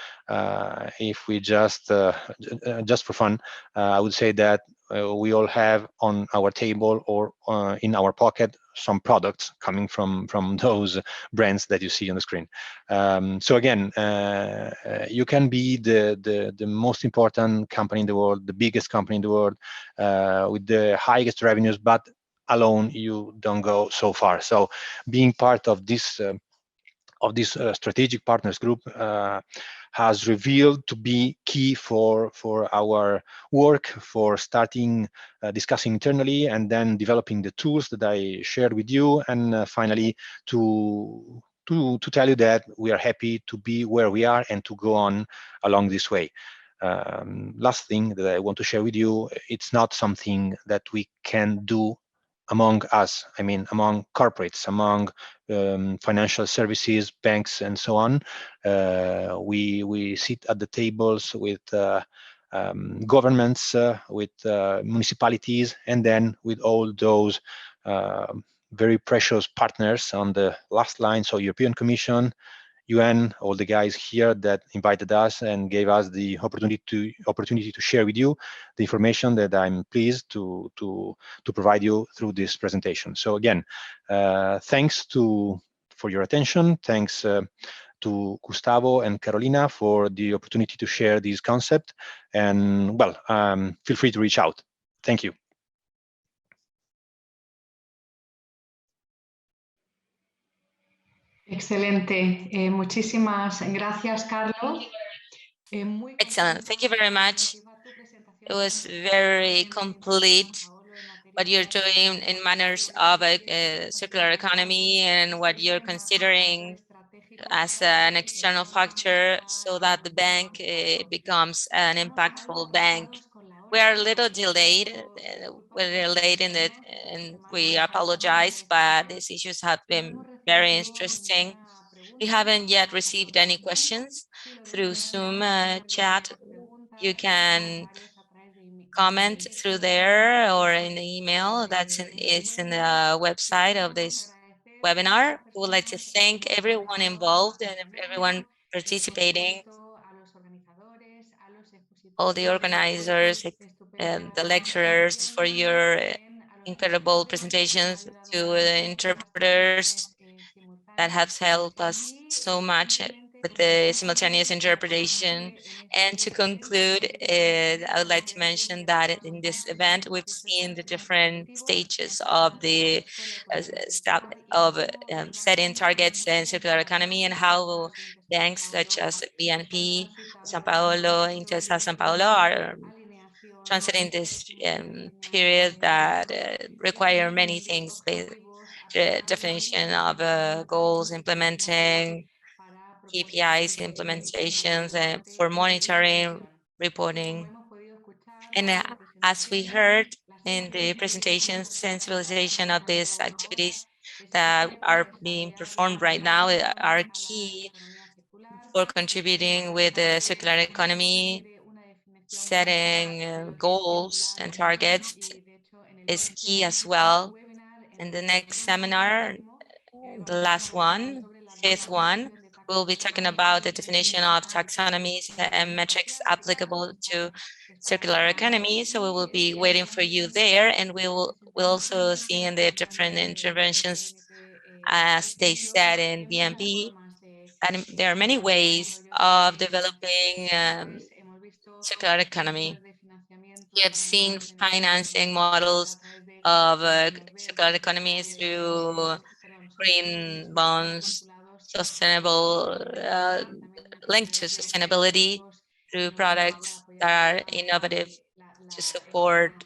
If we just for fun, I would say that we all have on our table or in our pocket some products coming from those brands that you see on the screen. So again, you can be the most important company in the world, the biggest company in the world, with the highest revenues, but alone you don't go so far. So being part of this strategic partners group has revealed to be key for our work, for starting discussing internally and then developing the tools that I shared with you, and finally to tell you that we are happy to be where we are and to go on along this way. Last thing that I want to share with you, it's not something that we can do among us, I mean, among corporates, among financial services, banks, and so on. We sit at the tables with governments, with municipalities, and then with all those very precious partners on the last line, so European Commission, UN, all the guys here that invited us and gave us the opportunity to share with you the information that I'm pleased to provide you through this presentation. So again, thanks for your attention. Thanks to Gustavo and Carolina for the opportunity to share this concept. And well, feel free to reach out. Thank you. Excelente. Muchísimas gracias, Carlos. Excellent. Thank you very much. It was very complete what you're doing in manners of a circular economy and what you're considering as an external factor so that the bank becomes an impactful bank. We are a little delayed. We're late in it, and we apologize, but these issues have been very interesting. We haven't yet received any questions through Zoom chat. You can comment through there or in the email it's in the website of this webinar. We would like to thank everyone involved and everyone participating, all the organizers, the lecturers for your incredible presentations, to the interpreters that have helped us so much with the simultaneous interpretation. And to conclude, I would like to mention that in this event, we've seen the different stages of the setting targets in circular economy and how banks such as BNP, San Paolo, Intesa San Paolo are transiting this period that require many things, the definition of goals, implementing KPIs, implementations, for monitoring, reporting. And as we heard in the presentation, sensibilization of these activities that are being performed right now are key for contributing with the circular economy. Setting goals and targets is key as well. In the next seminar, the last one, fifth one, We'll be talking about the definition of taxonomies and metrics applicable to circular economy. So we will be waiting for you there, and we'll also see in the different interventions, as they said in BNB. And there are many ways of developing circular economy. We have seen financing models of circular economy through green bonds, sustainable linked to sustainability through products that are innovative to support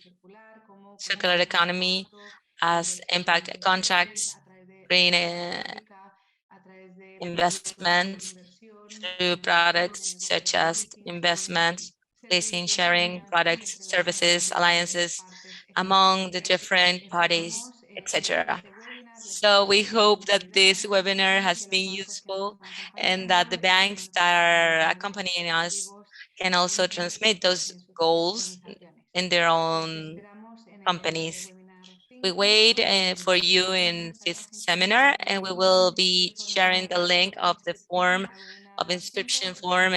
circular economy, as impact contracts, green investments through products such as investments, leasing, sharing, products, services, alliances among the different parties, etc. So we hope that this webinar has been useful and that the banks that are accompanying us can also transmit those goals in their own companies. We wait for you in fifth seminar, and we will be sharing the link of the form of inscription form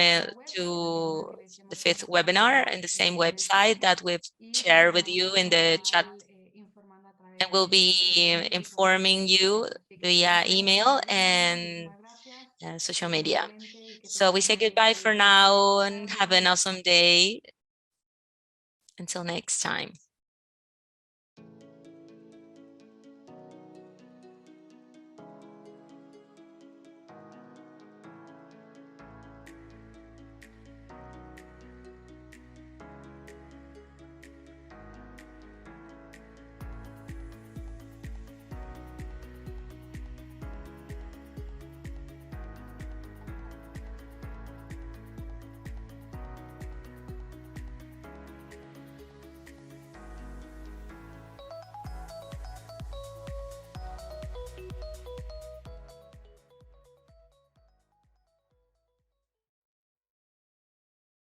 to the fifth webinar in the same website that we've shared with you in the chat. And we'll be informing you via email and social media. So we say goodbye for now and have an awesome day. Until next time.